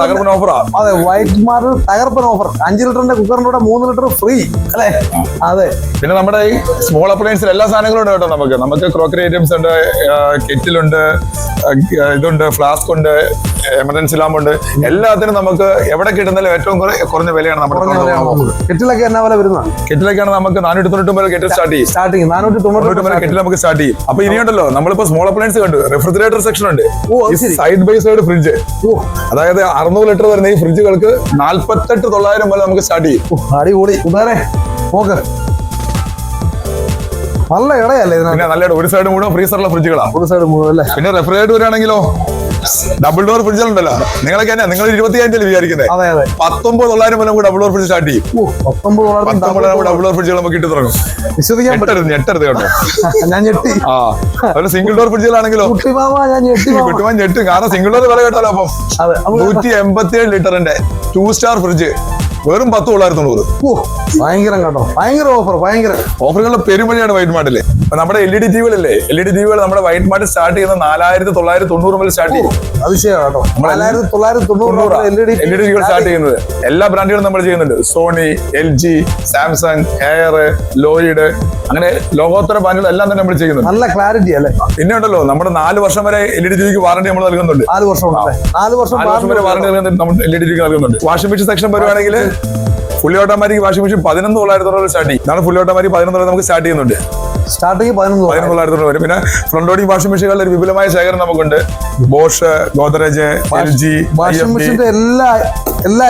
Speaker 7: തകർപ്പൻ ഓഫറാ.
Speaker 1: അതെ, വൈറ്റ് മാർട്ട് തകർപ്പൻ ഓഫർ. 5 ലിറ്ററിന്റെ കുക്കറിന്റെ കൂടെ 3 ലിറ്റർ ഫ്രീ, അല്ലേ? അതെ.
Speaker 7: പിന്നെ നമ്മുടെ ഈ സ്മോൾ അപ്ലയൻസിൽ എല്ലാ സാധനങ്ങളും ഉണ്ട് കേട്ടോ. നമുക്ക് ക്രോക്കറി ഐറ്റംസ് ഉണ്ട്, കെറ്റിലുണ്ട്, ഇതുണ്ട്, ഫ്ലാസ്ക് ഉണ്ട്, എമർജൻസി ലാമ്പ് ഉണ്ട്. എല്ലാത്തിനും നമുക്ക് എവിടെ കിട്ടുന്നാലും ഏറ്റവും കുറഞ്ഞ വിലയാണ് നമ്മുടെ.
Speaker 1: കെറ്റിലൊക്കെ എന്നാ വില വരുന്നത്?
Speaker 7: കെറ്റിലൊക്കെയാണ് നമുക്ക് 499 കെറ്റിൽ സ്റ്റാർട്ട് ചെയ്യും. 490 കെറ്റിൽ നമുക്ക് സ്റ്റാർട്ട് ചെയ്യും. അപ്പൊ ഇനിയുണ്ടല്ലോ, നമ്മളിപ്പോ സ്മോൾ അപ്ലയൻസ് കണ്ടു, റെഫ്രിജറേറ്റർ സെക്ഷൻ ഉണ്ട്, സൈഡ് ബൈ സൈഡ് ഫ്രിഡ്ജ്. അതായത് 600 ലിറ്റർ വരുന്ന ഈ ഫ്രിഡ്ജുകൾക്ക് 48,900 മുതൽ നമുക്ക് സ്റ്റാർട്ട് ചെയ്യും.
Speaker 1: അടിപൊളി. നോക്ക്, നല്ല ഇടയല്ലേ ഇതിന്?
Speaker 7: പിന്നെ നല്ല ഒരു സൈഡ് മുഴുവൻ ഫ്രീസറുള്ള ഫ്രിഡ്ജുകളാണ്.
Speaker 1: ഒരു സൈഡ് മുഴുവൻ അല്ലേ?
Speaker 7: പിന്നെ റെഫ്രിജറേറ്റർ വരികയാണെങ്കിലോ, ഡബിൾ ഡോർ ഫ്രിഡ്ജുകളുണ്ടല്ലോ. നിങ്ങളൊക്കെ തന്നെ നിങ്ങൾ 25,000 വിചാരിക്കുന്നത്. 19,900 മുതൽ നമുക്ക് ഡബിൾ ഡോർ ഫ്രിഡ്ജ് സ്റ്റാർട്ട് ചെയ്യും. 19,900 ഡബിൾ ഡോർ ഫ്രിഡ്ജുകൾ നമുക്ക് ഇട്ട് തുടങ്ങും. ഞെട്ടരുത് കേട്ടോ.
Speaker 1: ഞാൻ ഞെട്ടി.
Speaker 7: അതുപോലെ സിംഗിൾ ഡോർ ഫ്രിഡ്ജുകളാണെങ്കിലോ കുട്ടിമാൻ ഞെട്ടും. കാരണം സിംഗിൾ ഡോർ വില കേട്ടാലോ. അപ്പം 187 ലിറ്ററിന്റെ 2 സ്റ്റാർ ഫ്രിഡ്ജ് വെറും 10,990.
Speaker 1: ഭയങ്കരം കേട്ടോ, ഭയങ്കര ഓഫർ.
Speaker 7: ഓഫറുകളുടെ പെരുമഴയാണ് വൈറ്റ് മാർട്ടില്. നമ്മുടെ LED ടിവികളില്ലേ, LED ടിവികൾ നമ്മുടെ വൈറ്റ് മാർട്ട് സ്റ്റാർട്ട് ചെയ്യുന്ന 4,990 മുതൽ സ്റ്റാർട്ട് ചെയ്യും.
Speaker 1: അതിശയം കേട്ടോ. 4,990
Speaker 7: LED ടിവികൾ സ്റ്റാർട്ട് ചെയ്യുന്നത്. എല്ലാ ബ്രാൻഡുകളും നമ്മൾ ചെയ്യുന്നുണ്ട്. Sony, LG, Samsung, air, Lloyd, അങ്ങനെ ലോകോത്തര ബ്രാൻഡുകൾ എല്ലാം തന്നെ നമ്മൾ ചെയ്യുന്നുണ്ട്.
Speaker 1: നല്ല ക്ലാരിറ്റി അല്ലേ?
Speaker 7: പിന്നെ ഉണ്ടല്ലോ, നമ്മുടെ 4 വർഷം വരെ LED ടിവിക്ക് വാറണ്ടി നമ്മൾ നൽകുന്നുണ്ട്.
Speaker 1: 4 വർഷം
Speaker 7: വരെ വാറണ്ടി നൽകുന്നുണ്ട്. നമ്മൾ LED ടിവിക്ക് നൽകുന്നുണ്ട്. വാഷിംഗ് മെഷീൻ സെക്ഷൻ വരുവാണെങ്കിൽ fully automatic washing machine 11,900 start ചെയ്യും. ഇതാണ് ഫുള്ളി ഓട്ടോമാറ്റിക് 11,000 നമുക്ക് സ്റ്റാർട്ട് ചെയ്യുന്നുണ്ട്.
Speaker 1: സ്റ്റാർട്ടിങ് 11,900
Speaker 7: വരും. പിന്നെ ഫ്രണ്ട് ലോഡിംഗ് വാഷിംഗ് മെഷീനുകളുടെ ഒരു വിപുലമായ ശേഖരം നമുക്കുണ്ട്. ബോഷ്, ഗോദ്രേജ്, LG,
Speaker 1: വാഷിംഗ് മെഷീന്റെ എല്ലാ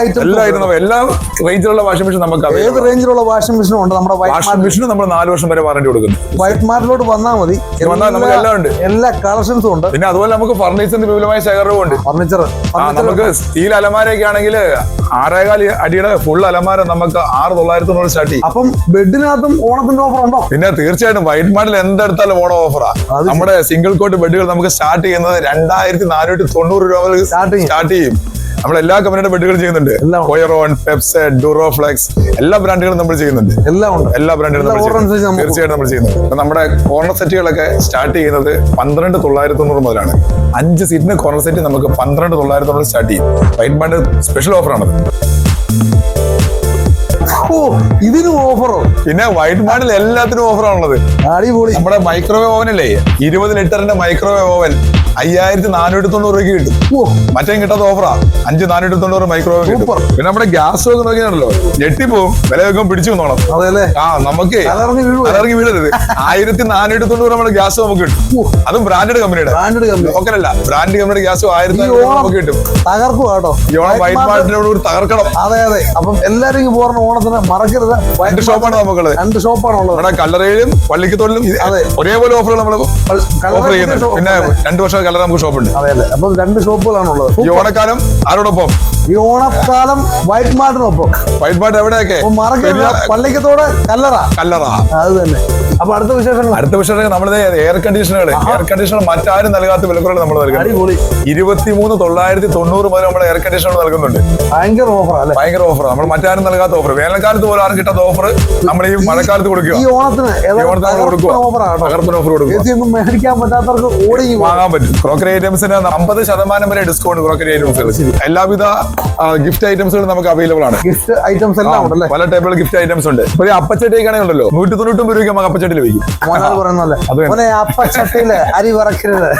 Speaker 1: ഐറ്റം,
Speaker 7: എല്ലാ റേഞ്ചിലുള്ള വാഷിംഗ് മെഷീൻ നമുക്ക്
Speaker 1: ഏത് റേഞ്ചിലുള്ള വാഷിംഗ് മെഷീനും ഉണ്ട്. നമ്മുടെ
Speaker 7: വാഷിംഗ് മെഷീൻ നമ്മൾ 4 വർഷം വരെ വാറണ്ടി കൊടുക്കുന്നു.
Speaker 1: വൈറ്റ് മാർട്ടിലോട്ട് വന്നാൽ മതി,
Speaker 7: നമുക്ക് എല്ലാം ഉണ്ട്,
Speaker 1: എല്ലാ കളക്ഷൻസും ഉണ്ട്.
Speaker 7: പിന്നെ അതുപോലെ നമുക്ക് ഫർണിച്ചറിന്റെ വിപുലമായ ശേഖരവും ഉണ്ട്.
Speaker 1: ഫർണിച്ചർ
Speaker 7: നമുക്ക് സ്റ്റീൽ അലമാരയൊക്കെ ആണെങ്കിൽ 6.25 അടിയുടെ ഫുൾ അലമാര നമുക്ക് 6,900 സ്റ്റാർട്ട് ചെയ്യും.
Speaker 1: അപ്പം ബെഡിനകത്തും ഓണത്തിന്റെ ഓഫർ ഉണ്ടോ?
Speaker 7: പിന്നെ തീർച്ചയായിട്ടും വൈറ്റ് മാർട്ടിൽ എന്തെടുത്താലും ഓണം ഓഫറാ. നമ്മുടെ സിംഗിൾ കോട്ട് ബെഡുകൾ നമുക്ക് സ്റ്റാർട്ട് ചെയ്യുന്നത് 2,490 രൂപ മുതൽ സ്റ്റാർട്ട് ചെയ്യും. നമ്മൾ എല്ലാ കമ്പനിയുടെ ബെഡുകൾ ചെയ്യുന്നുണ്ട്. കൊയറോൺ, പെപ്സെ, ഡ്യൂറോഫ്ലെക്സ്, എല്ലാ ബ്രാൻഡുകളും നമ്മൾ ചെയ്യുന്നുണ്ട്. എല്ലാ ബ്രാൻഡുകളും തീർച്ചയായിട്ടും നമ്മൾ ചെയ്യുന്നുണ്ട്. നമ്മുടെ കോർണർ സെറ്റുകളൊക്കെ സ്റ്റാർട്ട് ചെയ്യുന്നത് 12,990 മുതലാണ്. 5 സീറ്റിന് കോർണർ സെറ്റ് നമുക്ക് 12,990 സ്റ്റാർട്ട് ചെയ്യും. വൈറ്റ് മാർട്ട് സ്പെഷ്യൽ ഓഫറാണത്.
Speaker 1: ഇതിനും ഓഫറോ?
Speaker 7: പിന്നെ വൈറ്റ് മാർട്ടിൽ എല്ലാത്തിനും ഓഫറാണുള്ളത്.
Speaker 1: അടിപൊളി.
Speaker 7: നമ്മുടെ മൈക്രോവേവ് ഓവനല്ലേ, 20 ലിറ്ററിന്റെ മൈക്രോവേവ് ഓവൻ 5,490 രൂപയ്ക്ക് കിട്ടും. മറ്റേ കിട്ടാത്ത ഓഫറാ. 5,490 മൈക്രോവേവ് കിട്ടും. പിന്നെ നമ്മുടെ ഗ്യാസ് ഒക്കെ നോക്കിയാണല്ലോ, ഞെട്ടിപ്പോവും. വില വെക്കുമ്പോൾ പിടിച്ചു വന്നോണം. നമുക്ക് ഇറങ്ങി വീഴരുത്. 1,490 നമ്മുടെ ഗ്യാസ് നമുക്ക് കിട്ടും. അതും ബ്രാൻഡഡ് കമ്പനിയുടെ, ലോക്കലല്ല, ബ്രാൻഡ് കമ്പനിയുടെ ഗ്യാസ് 1,490 നമുക്ക് കിട്ടും.
Speaker 1: തകർക്കും കേട്ടോ.
Speaker 7: വൈറ്റ് മാർട്ടിനോട് തകർക്കണം.
Speaker 1: അതെ. അപ്പം എല്ലാവരും പൂർണ്ണ ഓണത്തിന് മറക്കരുത്.
Speaker 7: 2 ഷോപ്പാണ് നമുക്കുള്ളത്.
Speaker 1: 2 ഷോപ്പാണുള്ളത്.
Speaker 7: നമ്മുടെ കല്ലറയിലും പള്ളിക്കത്തോടിലും ഒരേപോലെ ഓഫറുകൾ നമ്മൾ ഓഫർ ചെയ്യുന്നുണ്ട്. പിന്നെ 2 വർഷം കല്ലറ നമുക്ക് ഷോപ്പുണ്ട്.
Speaker 1: അതെ. അപ്പം 2 ഷോപ്പുകളാണുള്ളത്.
Speaker 7: ഈ ഓണക്കാലം ആരോടൊപ്പം?
Speaker 1: ഈ ഓണക്കാലം വൈറ്റ് മാർട്ടിനൊപ്പം
Speaker 7: വൈറ്റ് മാർട്ട് എവിടെയൊക്കെ
Speaker 1: മറക്കല്ല പള്ളിക്കത്തോട് കല്ലറ
Speaker 7: അത്
Speaker 1: തന്നെ. അപ്പൊ അടുത്ത വിശേഷങ്ങൾ
Speaker 7: നമ്മുടെ എയർ കണ്ടീഷണർ മറ്റാരും നൽകാത്ത വിലക്കുറവ് നമ്മൾ നൽകുന്നത് 23,990 മുതൽ നമ്മൾ എയർ കണ്ടീഷണർ നൽകുന്നുണ്ട്.
Speaker 1: ഭയങ്കര ഓഫർ അല്ലേ?
Speaker 7: ഭയങ്കര ഓഫർ. നമ്മൾ മറ്റാരും നൽകാത്ത ഓഫർ, വേനൽക്കാലത്ത് പോലും ആരും കിട്ടാത്ത ഓഫർ നമ്മൾ ഈ മഴക്കാലത്ത് കൊടുക്കുക.
Speaker 1: ഈ ഓണത്തിന്
Speaker 7: തകർപ്പൻ ഓഫർ കൊടുക്കുക.
Speaker 1: മേടിക്കാൻ പറ്റാത്തവർക്ക് ഓടി
Speaker 7: വാങ്ങാൻ പറ്റും. ക്രോക്കറി ഐറ്റംസിന് 50% വരെ ഡിസ്കൗണ്ട്. ക്രോക്കറി ഐറ്റംസുകൾ എല്ലാവിധ ഗിഫ്റ്റ് ഐറ്റംസുകളും നമുക്ക് അവൈലബിൾ ആണ്.
Speaker 1: ഗിഫ്റ്റ് ഐറ്റംസ് എല്ലാം ഉണ്ടല്ലേ?
Speaker 7: പല ടൈപ്പുള്ള ഗിഫ്റ്റ് ഐറ്റംസ് ഉണ്ട്. ഇപ്പൊ അപ്പച്ചട്ടിയൊക്കെയാണെങ്കിൽ ഉണ്ടല്ലോ 199 രൂപയ്ക്ക് നമുക്ക് അപ്പച്ചട്ടി ലഭിക്കും.
Speaker 1: അപ്പച്ചട്ടിയില് അരി വറക്കരുത്.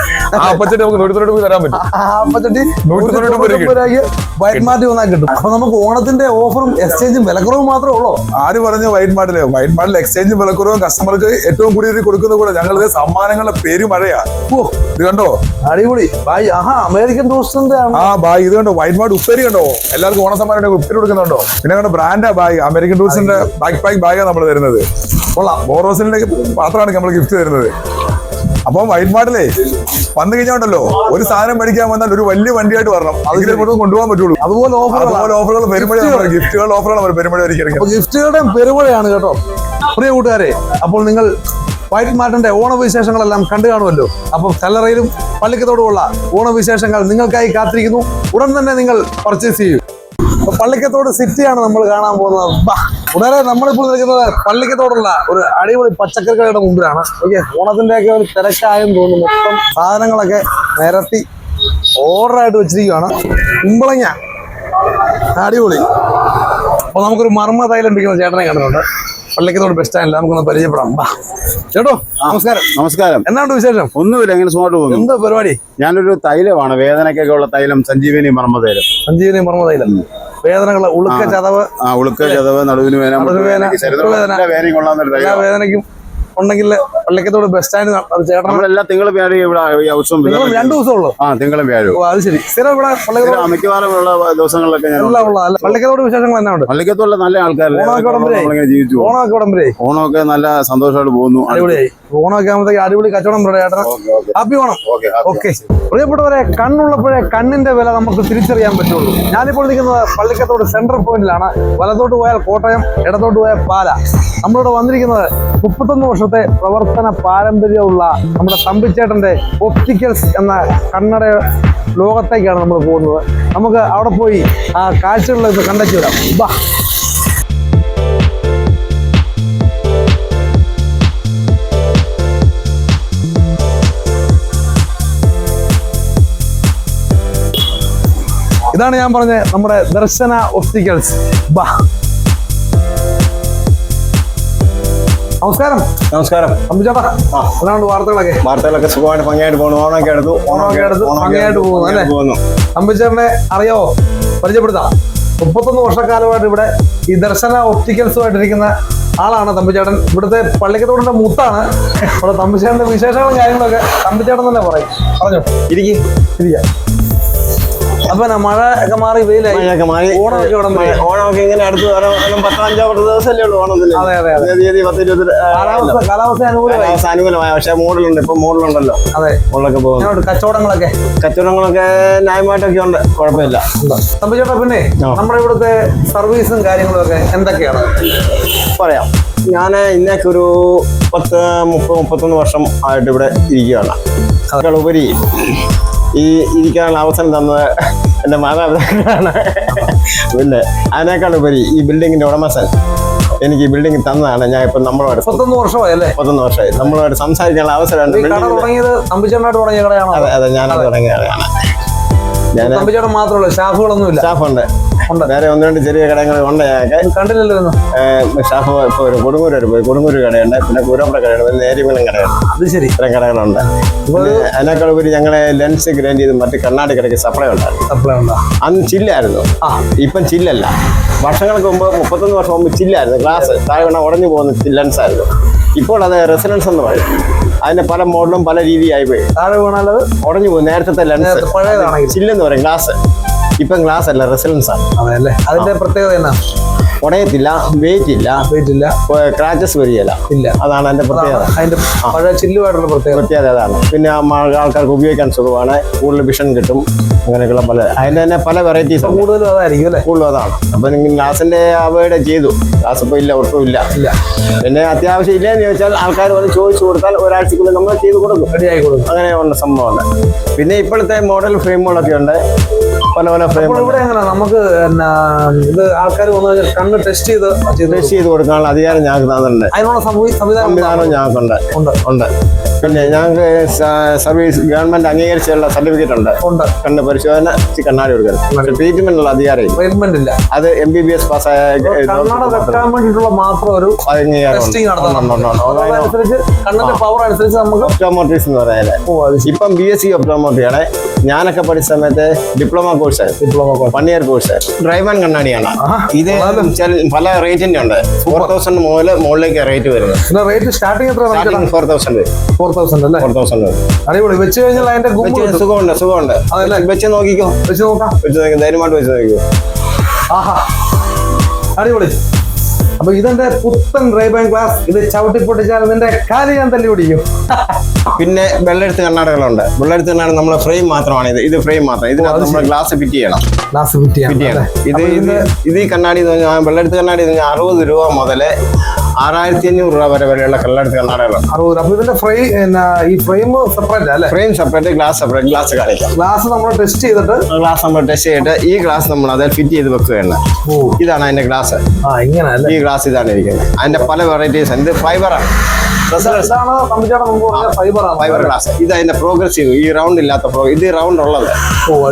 Speaker 7: അപ്പച്ചട്ടി നമുക്ക് 199 രൂപ തരാൻ പറ്റും.
Speaker 1: അപ്പച്ചട്ടി
Speaker 7: 199 രൂപയ്ക്ക്
Speaker 1: വൈറ്റ് മാർട്ട് വന്നാൽ കിട്ടും. അപ്പൊ നമുക്ക് ഓണത്തിന്റെ ഓഫറും എക്സ്ചേഞ്ചും വിലക്കുറവും മാത്രമേ ഉള്ളൂ.
Speaker 7: ആര് പറഞ്ഞു വൈറ്റ് മാർട്ടിൽ എക്സ്ചേഞ്ചും വിലക്കുറവും കസ്റ്റമർക്ക് ഏറ്റവും കൂടുതൽ കൊടുക്കുന്ന കൂടെ ഞങ്ങളുടെ സമ്മാനങ്ങളുടെ പേര് മഴയാ. ഇത് കണ്ടോ,
Speaker 1: അടിപൊളി. അമേരിക്കൻ ടൂറിസ്റ്റിന്റെ
Speaker 7: ബായ് ഇത് കണ്ടോ, വൈറ്റ് മാർട്ട് ഉപ്പേരി കണ്ടോ, എല്ലാവർക്കും ഓണസമ്മാനം ഉപ്പേരി കൊടുക്കുന്നുണ്ടോ. പിന്നെ കണ്ടോ ബ്രാൻഡാ ബായ്, അമേരിക്കൻ ടൂറിസ്റ്റിന്റെ ബാക്ക് ബാഗാണ് നമ്മൾ തരുന്നത്. ബോറോസിന്റെ പാത്രമാണ് നമ്മൾ ഗിഫ്റ്റ് തരുന്നത്. അപ്പം വൈറ്റ് മാർട്ടിലേ വന്നു കഴിഞ്ഞാണ്ടല്ലോ ഒരു സാധനം മേടിക്കാൻ വന്നാൽ ഒരു വലിയ വണ്ടിയായിട്ട് വരണം, അതിലെ കൊണ്ടുപോകാൻ പറ്റുള്ളൂ. അതുപോലെ ഓഫറുകൾ പെരുമഴയാണ്, ഗിഫ്റ്റുകളുടെ ഓഫറുകൾ പെരുമഴ ഇരിക്കും.
Speaker 1: ഗിഫ്റ്റുകളുടെയും പെരുമഴയാണ് കേട്ടോ പ്രിയ കൂട്ടുകാരെ. അപ്പോൾ നിങ്ങൾ വൈറ്റ് മാർട്ടിന്റെ ഓണവിശേഷങ്ങളെല്ലാം കണ്ടു കാണുമല്ലോ. അപ്പോൾ കല്ലറയിലും പള്ളിക്കത്തോടുമുള്ള ഓണവിശേഷങ്ങൾ നിങ്ങൾക്കായി കാത്തിരിക്കുന്നു. ഉടൻ തന്നെ നിങ്ങൾ പർച്ചേസ് ചെയ്യൂ. പള്ളിക്കത്തോട് സിറ്റിയാണ് നമ്മൾ കാണാൻ പോകുന്നത്. ഉടനെ നമ്മളിപ്പോൾ നിൽക്കുന്നത് പള്ളിക്കത്തോടുള്ള ഒരു അടിപൊളി പച്ചക്കറികളുടെ മുമ്പിലാണ്. ഓക്കെ, ഓണത്തിന്റെ ഒക്കെ ഒരു തിരക്കായെന്ന് തോന്നുന്നു. മൊത്തം സാധനങ്ങളൊക്കെ നിരത്തി ഓർഡറായിട്ട് വെച്ചിരിക്കുകയാണ്. കുമ്പളങ്ങ അടിപൊളി. അപ്പൊ നമുക്കൊരു മർമ്മ തൈലം വിൽക്കുന്ന ചേട്ടനെ കണ്ടിട്ടുണ്ട് പള്ളിക്കത്തോട് ബസ് സ്റ്റാൻഡിൽ. നമുക്കൊന്ന് പരിചയപ്പെടാം. ചേട്ടോ നമസ്കാരം.
Speaker 2: നമസ്കാരം.
Speaker 1: എന്നാണ്ട് വിശേഷം?
Speaker 2: ഒന്നുമില്ല, എങ്ങനെ സുഖമായിട്ട് പോകുന്നു.
Speaker 1: എന്താ പരിപാടി?
Speaker 2: ഞാനൊരു തൈലമാണ്, വേദനയ്ക്കൊക്കെ ഉള്ള തൈലം, സഞ്ജീവനി മർമ്മ തൈലം.
Speaker 1: സഞ്ജീവനി മർമ്മ തൈലം. വേദനകള് ഉളുക്ക ചതവ്,
Speaker 2: നടുവിന് വേദന,
Speaker 1: എല്ലാ വേദനയ്ക്കും ഉണ്ടെങ്കിൽ പള്ളിക്കത്തോട് ബസ് സ്റ്റാൻഡ് ചേട്ടൻ
Speaker 2: നമ്മളെല്ലാം തിങ്കളും വ്യാഴം ഇവിടെ ഉത്സവം
Speaker 1: 2 ദിവസമുള്ളൂ.
Speaker 2: തിങ്കളും വ്യാഴം.
Speaker 1: അത് ശരി. സ്ഥിരം ഇവിടെ
Speaker 2: മിക്കവാറും ഉള്ള ദിവസങ്ങളൊക്കെ
Speaker 1: പള്ളിക്കത്തോട് വിശേഷങ്ങൾ എന്നാ ഉണ്ട്?
Speaker 2: പള്ളിക്കത്തോടുള്ള നല്ല ആൾക്കാരല്ലേ ജീവിച്ചു. ഓണമൊക്കെ നല്ല സന്തോഷമായിട്ട് പോകുന്നു.
Speaker 1: അടിപൊളിയായി. ഓണമൊക്കെ ആകുമ്പോഴത്തേക്ക് അടിപൊളി കച്ചവടം ചേട്ടൻ. ഹാപ്പി ഓണം. ഓക്കെ പ്രിയപ്പെട്ടവരെ, കണ്ണുള്ളപ്പോഴേ കണ്ണിന്റെ വില നമുക്ക് തിരിച്ചറിയാൻ പറ്റുള്ളൂ. ഞാനിപ്പോൾ നിൽക്കുന്നത് പള്ളിക്കത്തോട് സെൻട്രൽ പോയിന്റിലാണ്. വലത്തോട്ട് പോയാൽ കോട്ടയം, ഇടത്തോട്ട് പോയാൽ പാല. നമ്മളിവിടെ വന്നിരിക്കുന്നത് 31 വർഷത്തെ പ്രവർത്തന പാരമ്പര്യമുള്ള നമ്മുടെ തമ്പിച്ചേട്ടന്റെ ഒപ്റ്റിക്കൽസ് എന്ന കണ്ണട ലോകത്തേക്കാണ് നമ്മൾ പോകുന്നത്. നമുക്ക് അവിടെ പോയി ആ കാഴ്ചകളിലൊക്കെ കണ്ടെത്തി വരാം. ബാ. ഇതാണ് ഞാൻ പറഞ്ഞ നമ്മുടെ ദർശന ഒപ്റ്റിക്കൽസ്. ബാ. നമസ്കാരം.
Speaker 6: നമസ്കാരം.
Speaker 1: അമ്പുചേട്ടാ, അതാണ് വാർത്തകളൊക്കെ
Speaker 6: സുഖമായിട്ട് ഭംഗിയായിട്ട് പോകുന്നു. ഓണമൊക്കെ എടുത്തു
Speaker 1: ഭംഗിയായിട്ട് പോകുന്നു അല്ലേ? അമ്പുചേട്ടനെ അറിയാവോ? പരിചയപ്പെടുത്താം. 31 വർഷക്കാലമായിട്ട് ഇവിടെ ഈ ദർശന ഒപ്റ്റിക്കൽസുമായിട്ടിരിക്കുന്ന ആളാണ് തമ്പിച്ചേട്ടൻ. ഇവിടുത്തെ പള്ളിക്കത്തോടിന്റെ മുത്താണ്. ഇവിടെ തമ്പിച്ചേട്ടന്റെ വിശേഷങ്ങളും കാര്യങ്ങളൊക്കെ തമ്പിച്ചേട്ടൻ തന്നെ പറയും. പറഞ്ഞോ. ഇരിക്കാം. അപ്പൊ മഴ ഒക്കെ മാറി വെയിലായി.
Speaker 6: ഓണമൊക്കെ ഇങ്ങനെ അടുത്ത് 10-5 ദിവസമല്ലേ ഉള്ളൂ ഓണത്തിന്.
Speaker 1: കാലാവസ്ഥ
Speaker 6: അനുകൂലമായ, പക്ഷെ മൂടലുണ്ട്. ഇപ്പൊ മൂടലുണ്ടല്ലോ.
Speaker 1: അതെ,
Speaker 6: മുകളിലൊക്കെ പോകുന്നു.
Speaker 1: കച്ചവടങ്ങളൊക്കെ
Speaker 6: ന്യായമായിട്ടൊക്കെ ഉണ്ട്, കുഴപ്പമില്ല.
Speaker 1: തമ്പിച്ചേട്ടാ, പിന്നെ നമ്മുടെ ഇവിടുത്തെ സർവീസും കാര്യങ്ങളും ഒക്കെ എന്തൊക്കെയാണ്
Speaker 6: പറയാം. ഞാൻ ഇന്നേക്ക് ഒരു 30-31 വർഷം ആയിട്ട് ഇവിടെ ഇരിക്കുകയാണ്. അതിനുപരി ഈ ഇരിക്കാനുള്ള അവസരം തന്നത് എൻ്റെ മാതാപിതാക്കളാണ്. പിന്നെ അതിനേക്കാൾ ഉപരി ഈ ബിൽഡിങ്ങിന്റെ ഉടമസ്ഥൻ എനിക്ക് ഈ ബിൽഡിംഗ് തന്നതാണ്. ഞാൻ ഇപ്പൊ നമ്മളോട്
Speaker 1: 31 വർഷമായി
Speaker 6: നമ്മളോട് സംസാരിക്കാനുള്ള അവസരമുണ്ട്. അതെ, ഞാനത് തുടങ്ങിയ കടയാണ്.
Speaker 1: തമ്പിച്ചേട്ടൻ മാത്രമല്ല, സ്റ്റാഫുകളൊന്നുമില്ല.
Speaker 6: സ്റ്റാഫുണ്ട്, വേറെ 1-2 ചെറിയ കടകൾ ഉണ്ട്. ഞങ്ങൾക്ക്
Speaker 1: കണ്ടില്ലല്ലോ.
Speaker 6: സ്റ്റാഫ് ഇപ്പൊ ഒരു കൊടുങ്ങൂര് പോയി. കൊടുങ്ങൂര് കടയുണ്ട്, പിന്നെ കൂരമ്പുഴ കടയുണ്ട്, നേരിമലം കടയുണ്ട്.
Speaker 1: അത് ശരി,
Speaker 6: ഇത്രയും കടകളുണ്ട്. അതിനേക്കാൾ ഉപരി ഞങ്ങളെ ലെൻസ് ഗ്രാൻഡ് ചെയ്ത് മറ്റ് കർണാടക കടയ്ക്ക് സപ്ലൈ ഉണ്ടായിരുന്നു. അന്ന് ചില്ലായിരുന്നു, ഇപ്പം ചില്ലല്ല. വർഷങ്ങൾക്ക് മുമ്പ് 31 വർഷം മുമ്പ് ചില്ലായിരുന്നു. ഗ്ലാസ് താഴെ വീണ ഉടഞ്ഞു പോകുന്ന ലെൻസ് ആയിരുന്നു. ഇപ്പോൾ അത് റെസിഡൻസ് എന്ന് പറയും. അതിന്റെ പല മോഡലും പല രീതിയായി പോയി.
Speaker 1: താഴെ വീണാൽ
Speaker 6: ഉടഞ്ഞു പോകും. നേരത്തെ ലെൻസ് ചില്ലെന്ന് പറയും, ഗ്ലാസ്. ഇപ്പം ഗ്ലാസ് അല്ല, റെസിഡൻസ് ആണ്.
Speaker 1: അതല്ലേ അതിന്റെ പ്രത്യേകത എന്നാ?
Speaker 6: ഉടയത്തില്ല, വെയിറ്റ് ഇല്ല,
Speaker 1: വെയിറ്റില്ല,
Speaker 6: ക്രാച്ചസ് വരികയില്ല.
Speaker 1: ഇല്ല.
Speaker 6: അതാണ് അതിന്റെ പ്രത്യേകത.
Speaker 1: അതിന്റെ പഴയ ചില്ലുമായിട്ടുള്ള
Speaker 6: പ്രത്യേകത അതാണ്. പിന്നെ ആൾക്കാർക്ക് ഉപയോഗിക്കാൻ സുഖമാണ്, കൂടുതൽ വിഷൻ കിട്ടും, അങ്ങനെയൊക്കെയുള്ള പല അതിന്റെ തന്നെ പല വെറൈറ്റീസ്
Speaker 1: കൂടുതലും അതായിരിക്കും അല്ലേ?
Speaker 6: കൂടുതലും അതാണ്. അപ്പൊ നിങ്ങൾ ഗ്ലാസിന്റെ അവയുടെ ചെയ്തു, ഗ്ലാസ് ഇപ്പൊ ഇല്ല, ഒട്ടും ഇല്ല. പിന്നെ അത്യാവശ്യം ഇല്ലെന്ന് ചോദിച്ചാൽ ആൾക്കാർ വന്ന് ചോദിച്ചു കൊടുത്താൽ ഒരാഴ്ചക്കുള്ളിൽ നമ്മൾ ചെയ്ത് കൊടുക്കും, റെഡിയായി കൊടുക്കും. അങ്ങനെയുള്ള സംഭവമുണ്ട്. പിന്നെ ഇപ്പോഴത്തെ മോഡൽ ഫ്രെയിമുകളൊക്കെ ഉണ്ട്, പല പല ഫ്രെയിം.
Speaker 1: ഇവിടെ എങ്ങനെ നമുക്ക് ഇത് ആൾക്കാർ വന്ന് കണ്ണ് ടെസ്റ്റ് ചെയ്ത്
Speaker 6: കൊടുക്കാനുള്ള അധികാരം ഞങ്ങൾക്ക് തന്നിട്ടുണ്ട്.
Speaker 1: അതിനുള്ള
Speaker 6: സംവിധാനം ഞങ്ങൾക്കുണ്ട് ഉണ്ട്. പിന്നെ ഞങ്ങൾക്ക് സർവീസ് ഗവൺമെന്റ് അംഗീകരിച്ചുള്ള സർട്ടിഫിക്കറ്റ് ഉണ്ട്. കണ്ണ് പരിശോധന, കണ്ണാടി കൊടുക്കുന്നത്. ട്രീറ്റ്മെന്റിനുള്ള അധികാരം
Speaker 1: ട്രീറ്റ്മെന്റ് ഇല്ല.
Speaker 6: അത് MBBS പാസ്സായ
Speaker 1: വെക്കാൻ വേണ്ടിയിട്ടുള്ള മാത്രം ഒരു ടെസ്റ്റിംഗ് കണ്ണിന്റെ പവർ അനുസരിച്ച് നമുക്ക്
Speaker 6: ഒപ്റ്റോമെട്രിസ്റ്റ് എന്ന് പറയുന്നത്. ഇപ്പം BSc ഒപ്റ്റോമെട്രി ആണ്. ഞാനൊക്കെ പഠിച്ച സമയത്ത് ഡിപ്ലോമ കോഴ്സ്, 1 ഇയർ കോഴ്സ്. ഡ്രൈവൻ കണ്ണാടിയാണ് ഇത്. പല റേറ്റിന്റെ ഉണ്ട്. 4000 മുകളിലേക്ക് റേറ്റ് വരുന്നത്.
Speaker 1: റേറ്റ് സ്റ്റാർട്ടിംഗ് എത്ര?
Speaker 6: 4,000 അല്ലേ? 4,000.
Speaker 1: അടിപൊളി. വെച്ച് കഴിഞ്ഞാൽ അതിന്റെ
Speaker 6: സുഖമുണ്ട്. വെച്ച് നോക്കിക്കോ, ധൈര്യമായിട്ട് വെച്ച് നോക്കിക്കോ.
Speaker 1: ആഹാ, അടിപൊളി. അപ്പൊ ഇതെന്റെ പുത്തൻ റേബാൻ ഗ്ലാസ്. ഇത് ചവിട്ടി പൊട്ടിച്ചാൽ നിന്റെ കാല് ഞാൻ തല്ലി പിടിക്കും.
Speaker 6: പിന്നെ വെള്ളെടുത്ത് കണ്ണാടകളുണ്ട്. വെള്ളെടുത്ത് കണ്ണാട നമ്മളെ ഫ്രെയിം മാത്രമാണ്. ഇത് ഫ്രെയിം മാത്രം. ഇതിനകത്ത് നമ്മൾ ഗ്ലാസ് ഫിറ്റ് ചെയ്യണം. ഇത് ഈ കണ്ണാടി വെള്ളെടുത്ത് കണ്ണാടി 60 രൂപ മുതൽ 6500 രൂപ വരെയുള്ള വെള്ളെടുത്ത് കണ്ണാടകളുണ്ട്.
Speaker 1: അപ്പൊ ഇതിന്റെ ഫ്രെയിം സെപ്പറേറ്റ് അല്ലേ?
Speaker 6: Frame separate, glass separate. Glass കാണിക്കാം.
Speaker 1: ഗ്ലാസ് നമ്മൾ ടെസ്റ്റ് ചെയ്തിട്ട്
Speaker 6: ഈ ഗ്ലാസ് നമ്മൾ അതിൽ ഫിറ്റ് ചെയ്ത് വെക്കുകയാണ്. ഇതാണ് അതിന്റെ ഗ്ലാസ്. ഈ ഗ്ലാസ് ഇതാണ് ഇരിക്കുന്നത്. അതിന്റെ പല വെറൈറ്റീസ്. ഇത് ഫൈബറാണ്. Fibre glass. ഇത് അതിന്റെ പ്രോഗ്രസീവ്. ഈ റൗണ്ട് ഇല്ലാത്ത ഇത് റൗണ്ട് ഉള്ളത്.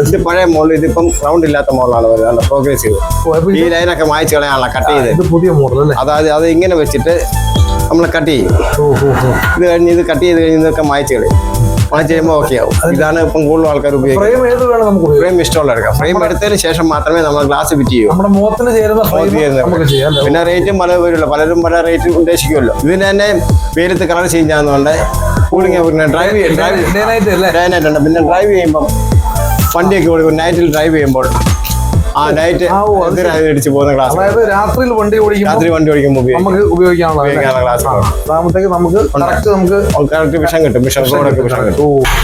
Speaker 6: ഇത് പഴയ മോഡൽ. ഇതിപ്പം റൗണ്ട് ഇല്ലാത്ത മോഡലാണ് വരുന്നത്. പ്രോഗ്രസീവ്. ഈ ലൈനൊക്കെ മായ്ച്ചു കളയാനുള്ള കട്ട് ചെയ്ത്
Speaker 1: പുതിയ മോഡൽ.
Speaker 6: അതായത് അത് ഇങ്ങനെ വെച്ചിട്ട് നമ്മൾ കട്ട് ചെയ്യും. ഇത് കഴിഞ്ഞ് ഇത് കട്ട് ചെയ്ത് കഴിഞ്ഞ് ഇതൊക്കെ മായ്ച്ചു കളയും. മാച്ച് ചെയ്യുമ്പോൾ ഓക്കെ ആവും. ഇതാണ് ഇപ്പം കൂടുതൽ ആൾക്കാർ ഉപയോഗിക്കുന്നത്. ഫ്രെയിം ഇഷ്ടമുള്ള എടുക്കാം. ഫ്രെയിം എടുത്തതിന് ശേഷം മാത്രമേ നമ്മൾ ഗ്ലാസ് ഫിറ്റ് ചെയ്യൂ. പിന്നെ റേറ്റും പല പേരുള്ള പലരും പല റേറ്റ് ഉദ്ദേശിക്കുമല്ലോ. ഇതിന് തന്നെ വെയിലത്ത് കളർ ചേഞ്ച് ആകുന്നതുകൊണ്ട് കൂളിംഗ്. പിന്നെ ഡ്രൈവ് ഉണ്ട്. പിന്നെ ഡ്രൈവ് ചെയ്യുമ്പോൾ വണ്ടിയൊക്കെ ഓടിക്കും. നൈറ്റിൽ ഡ്രൈവ് ചെയ്യുമ്പോൾ നൈറ്റ് അടിച്ചു പോകുന്ന ഗ്ലാസ്.
Speaker 1: അതായത് രാത്രി വണ്ടി ഓടിക്കുമ്പോൾ നമുക്ക് ഉപയോഗിക്കാനുള്ള ഗ്ലാസ്. നമുക്ക്
Speaker 6: കറക്റ്റ് വിഷം കിട്ടും.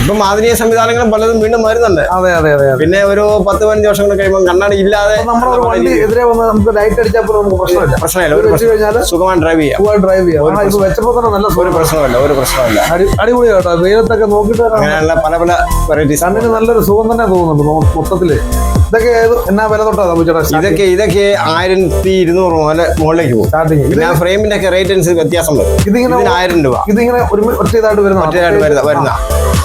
Speaker 6: ഇപ്പം ആധുനിക സംവിധാനങ്ങളും പലതും വീണ്ടും വരുന്നുണ്ട്. പിന്നെ ഒരു 10-15 വർഷം കൂടെ കഴിയുമ്പോൾ കണ്ണാടി ഇല്ലാതെ
Speaker 1: എതിരെ വന്ന് നമുക്ക് ലൈറ്റ് അടിച്ചാൽ പോലും നമുക്ക്
Speaker 6: പ്രശ്നമില്ല. സുഖമായി ഡ്രൈവ് ചെയ്യാം.
Speaker 1: വെച്ചപ്പോ തന്നെ നല്ല
Speaker 6: ഒരു പ്രശ്നമില്ല.
Speaker 1: അടിപൊളി കേട്ടോ. വെയിലത്തൊക്കെ നോക്കിയിട്ട്
Speaker 6: അങ്ങനെയുള്ള പല വെറൈറ്റീസ്.
Speaker 1: കണ്ണിന് നല്ലൊരു സുഖം തന്നെ തോന്നുന്നുണ്ട് മൊത്തത്തില്. ഇതൊക്കെ എന്നാ വില തൊട്ടാ?
Speaker 6: ഇതൊക്കെ 1200 മുകളിലേക്ക് പോകും. പിന്നെ ആ ഫ്രെയിമിന്റെ ഒക്കെ റേറ്റ് അനുസരിച്ച് വ്യത്യാസം വരും. ഇതിന് 1000 രൂപ.
Speaker 1: ഇതിങ്ങനെ ഒറ്റയായിട്ട് വരുന്ന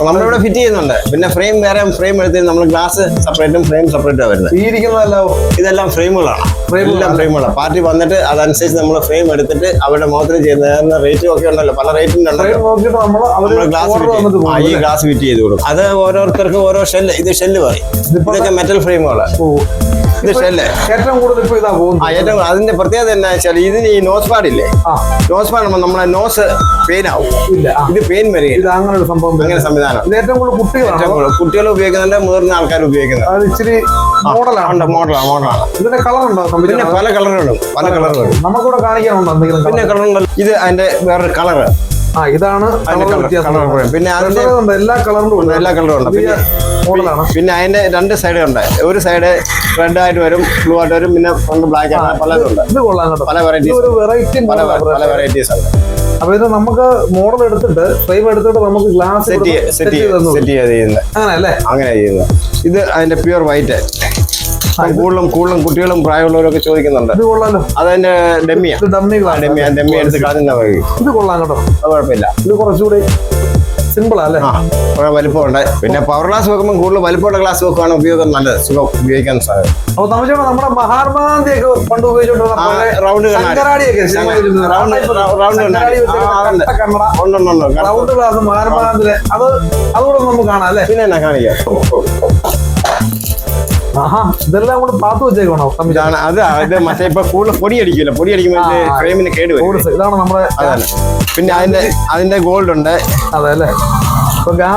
Speaker 6: നമ്മളിവിടെ ഫിറ്റ് ചെയ്യുന്നുണ്ട്. പിന്നെ ഫ്രെയിം വേറെ ഫ്രെയിം എടുത്ത് നമ്മൾ ഗ്ലാസ് സെപ്പറേറ്റും ഫ്രെയിം സെപ്പറേറ്റാണ് വരുന്നത്. ഇതെല്ലാം ഫ്രെയിമുകളാണ്. എല്ലാം ഫ്രെയിമുകളാണ്. പാർട്ടി വന്നിട്ട് അതനുസരിച്ച് നമ്മൾ ഫ്രെയിം എടുത്തിട്ട് അവരുടെ മുഖത്തിന് ചെയ്യുന്ന റേറ്റും ഒക്കെ ഉണ്ടല്ലോ. പല റേറ്റിനുണ്ടല്ലോ. ഈ ഗ്ലാസ് ഫിറ്റ് ചെയ്ത് കൊടുക്കും. അത് ഓരോരുത്തർക്ക് ഓരോ ഷെല്ല്. ഇത് ഷെല്ല് പറയും. ഇതൊക്കെ മെറ്റൽ ഫ്രെയിമുകളാണ്. ഇത് ഷെല്ല് ഏറ്റവും കൂടുതൽ. അതിന്റെ പ്രത്യേകത എന്താ വെച്ചാൽ ഇതിന് ഈ നോസ് പാഡില്ലേ, നോസ് പാഡ് നമ്മളെ നോസ് പെയിൻ ആവും. ഇത് പെയിൻ വരിക.
Speaker 1: അങ്ങനെ
Speaker 6: സംവിധാനം.
Speaker 1: ഏറ്റവും കൂടുതൽ
Speaker 6: കുട്ടികൾ ഉപയോഗിക്കുന്നുണ്ട്, മുതിർന്ന ആൾക്കാർ ഉപയോഗിക്കുന്നുണ്ട്.
Speaker 1: ഇച്ചിരി മോഡലാണ്. ഇതിന്റെ കളറുണ്ടോ?
Speaker 6: പിന്നെ പല കളറുകളും
Speaker 1: നമുക്കിവിടെ കാണിക്കാനുണ്ടോ?
Speaker 6: പിന്നെ കളറുണ്ടല്ലോ. ഇത് അതിന്റെ വേറൊരു കളറ്.
Speaker 1: ഇതാണ്
Speaker 6: പിന്നെ
Speaker 1: എല്ലാ കളറിലും
Speaker 6: ഉണ്ട്. പിന്നെ അതിന്റെ 2 സൈഡ് ഉണ്ട്. ഒരു സൈഡ് റെഡ് ആയിട്ട് വരും, ബ്ലൂ ആയിട്ട് വരും, പിന്നെ ഫ്രണ്ട് ബ്ലാക്ക് ആണ്. പലതുണ്ട്. പല വെറൈറ്റീസ് ഉണ്ട്.
Speaker 1: അപ്പൊ ഇത് നമുക്ക് മോഡൽ എടുത്തിട്ട് ഫ്രെയിം എടുത്തിട്ട് നമുക്ക് ഗ്ലാസ്
Speaker 6: സെറ്റ് ചെയ്യുന്നത്. അങ്ങനെ ചെയ്യുന്നത്. ഇത് അതിന്റെ പ്യൂർ വൈറ്റ്. കൂടുതലും കുട്ടികളും പ്രായമുള്ളവരൊക്കെ ചോദിക്കുന്നുണ്ട്. അതതിന്റെ ഡമ്മി എടുത്ത് കളഞ്ഞാൽ മതി.
Speaker 1: ഇത് കൊള്ളാം കേട്ടോ.
Speaker 6: അത് കുഴപ്പമില്ല.
Speaker 1: ഇത് കുറച്ചുകൂടി സിമ്പിൾ അല്ലേ?
Speaker 6: വലിപ്പമുണ്ട്. പിന്നെ പവർ ഗ്ലാസ് വെക്കുമ്പോൾ കൂടുതൽ വലിപ്പമുള്ള ഗ്ലാസ് വെക്കുകയാണ് ഉപയോഗം നല്ലത്. സുഖം ഉപയോഗിക്കാൻ സാധിക്കും.
Speaker 1: അപ്പൊ നമ്മുടെ മഹാത്മാഗാന്ധിയൊക്കെ പണ്ട് ഉപയോഗിച്ചോണ്ടിരുന്ന
Speaker 6: റൗണ്ട്
Speaker 1: റൗണ്ട് ഗ്ലാസ് മഹാത്മാഗാന്ധിയിലെ അതുകൂടെ നമുക്ക് കാണാം അല്ലേ?
Speaker 6: പിന്നെ എന്നാ കാണിക്കാം.
Speaker 1: ഇതെല്ലാം കൂടെ പാത്തു വെച്ചേക്കണോ?
Speaker 6: അത് മറ്റേ ഇപ്പൊ കൂടുതൽ പൊടി അടിക്കുമ്പോൾ ഫ്രെയിമിന് കേട് വരും.
Speaker 1: ഇതാണ് നമ്മുടെ.
Speaker 6: പിന്നെ അതിന്റെ ഗോൾഡ് ഉണ്ട്.
Speaker 1: അതെ അല്ലേ?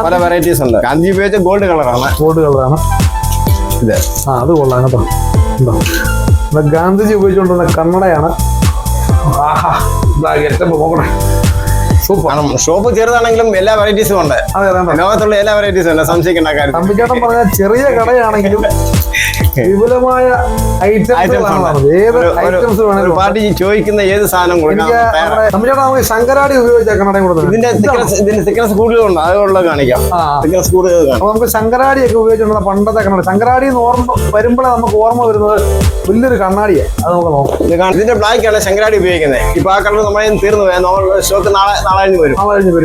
Speaker 6: പല വെറൈറ്റീസ് ഉണ്ട്. ഗാന്ധി ഉപയോഗിച്ച ഗോൾഡ് കളറാണ്.
Speaker 1: ഇത് അത് കൊള്ളാം കേട്ടോ. ഗാന്ധിജി ഉപയോഗിച്ചുകൊണ്ടിരുന്ന കണ്ണടയാണ്. ആഹാ, നോക്കണേ, സൂപ്പർ.
Speaker 6: ഷോപ്പ് ചെറുതാണെങ്കിലും എല്ലാ വെറൈറ്റീസും ഉണ്ട്.
Speaker 1: അതെ,
Speaker 6: ലോകത്തുള്ള എല്ലാ വെറൈറ്റീസും ഉണ്ട്, സംശയിക്കേണ്ട കാര്യം.
Speaker 1: തമ്പിച്ചേട്ടൻ പറഞ്ഞ ചെറിയ കടയാണെങ്കിലും വിപുലമായ
Speaker 6: ഒരു പാർട്ടി ചോദിക്കുന്ന ഏത് സാധനം കൊടുക്കാം.
Speaker 1: തമ്പിച്ചേട്ടൻ നമുക്ക് ശങ്കരാടി ഉപയോഗിച്ച കണ്ണടയും കൊടുത്തത്.
Speaker 6: ഇതിന്റെ തിക്നസ് കൂടുതലുണ്ട്, അതുകൊണ്ട് കാണിക്കാം. തിക്നസ് കൂടുതൽ
Speaker 1: അപ്പൊ നമുക്ക് ശങ്കരാടിയൊക്കെ ഉപയോഗിച്ചിട്ടുള്ള പണ്ടത്തെ കണ്ണട. ശങ്കരാടി ഓർമ്മ വരുമ്പോഴേ നമുക്ക് ഓർമ്മ വരുന്നത് വലിയൊരു കണ്ണാടിയാണ്. അത് നമുക്ക് നോക്കാം.
Speaker 6: ഇതിന്റെ ബ്ലാക്ക് ആണ് ശങ്കരാടി ഉപയോഗിക്കുന്നത്. ഇപ്പൊ ആ കളർ നമ്മളെ തീർന്നു പോയാൽ സ്റ്റോക്ക് നാളെ വരും.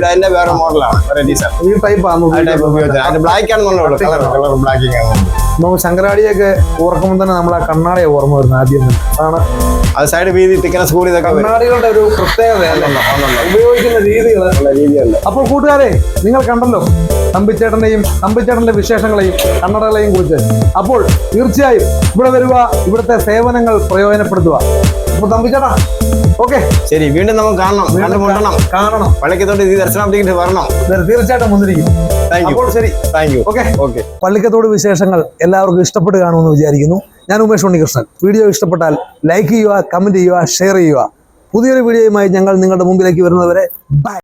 Speaker 6: അതിന്റെ വേറെ മോഡലാണ്, വെറൈറ്റീസ് ആണ്.
Speaker 1: ഈ ടൈപ്പ് ആണ്
Speaker 6: അതിന്റെ ബ്ലാക്ക് ആണെന്നുള്ളൂ, കളർ ബ്ലാക്കിംഗ് ആണ്.
Speaker 1: നമുക്ക് ശങ്കരാടിയൊക്കെ ഓർക്കുമ്പോൾ തന്നെ നമ്മൾ ആ കണ്ണാടിയെ ഓർമ്മ വരുന്നത് ആദ്യം തന്നെ. അതാണ്
Speaker 6: അത് സൈഡ് വീതി തിക്നസ് കൂടി ഇതൊക്കെ
Speaker 1: കണ്ണാടികളുടെ ഒരു പ്രത്യേകത, ഉപയോഗിക്കുന്ന രീതികൾ. അപ്പോൾ കൂട്ടുകാരെ, നിങ്ങൾ കണ്ടല്ലോ തമ്പിച്ചേട്ടന്റെ വിശേഷങ്ങളെയും കണ്ണടകളെയും കുറിച്ച്. അപ്പോൾ തീർച്ചയായും ഇവിടെ വരിക, ഇവിടുത്തെ സേവനങ്ങൾ പ്രയോജനപ്പെടുത്തുക. അപ്പൊ തമ്പിച്ചേട്ടാ, ഓക്കെ,
Speaker 6: ശരി. വീണ്ടും നമുക്ക് കാണണം. പള്ളിക്കത്തോട് ഈ ദർശനത്തിലേക്ക് വരണം.
Speaker 1: തീർച്ചയായിട്ടും വന്നിരിക്കും. അപ്പോൾ ശരി,
Speaker 6: താങ്ക് യു.
Speaker 1: ഓക്കെ. പള്ളിക്കത്തോട് വിശേഷങ്ങൾ എല്ലാവർക്കും ഇഷ്ടപ്പെട്ട് കാണുമെന്ന് വിചാരിക്കുന്നു. ഞാൻ ഉമേഷ് ഉണ്ണികൃഷ്ണൻ. വീഡിയോ ഇഷ്ടപ്പെട്ടാൽ ലൈക്ക് ചെയ്യുക, കമന്റ് ചെയ്യുക, ഷെയർ ചെയ്യുക. പുതിയൊരു വീഡിയോയുമായി ഞങ്ങൾ നിങ്ങളുടെ മുമ്പിലേക്ക് വരുന്നതുവരെ ബൈ.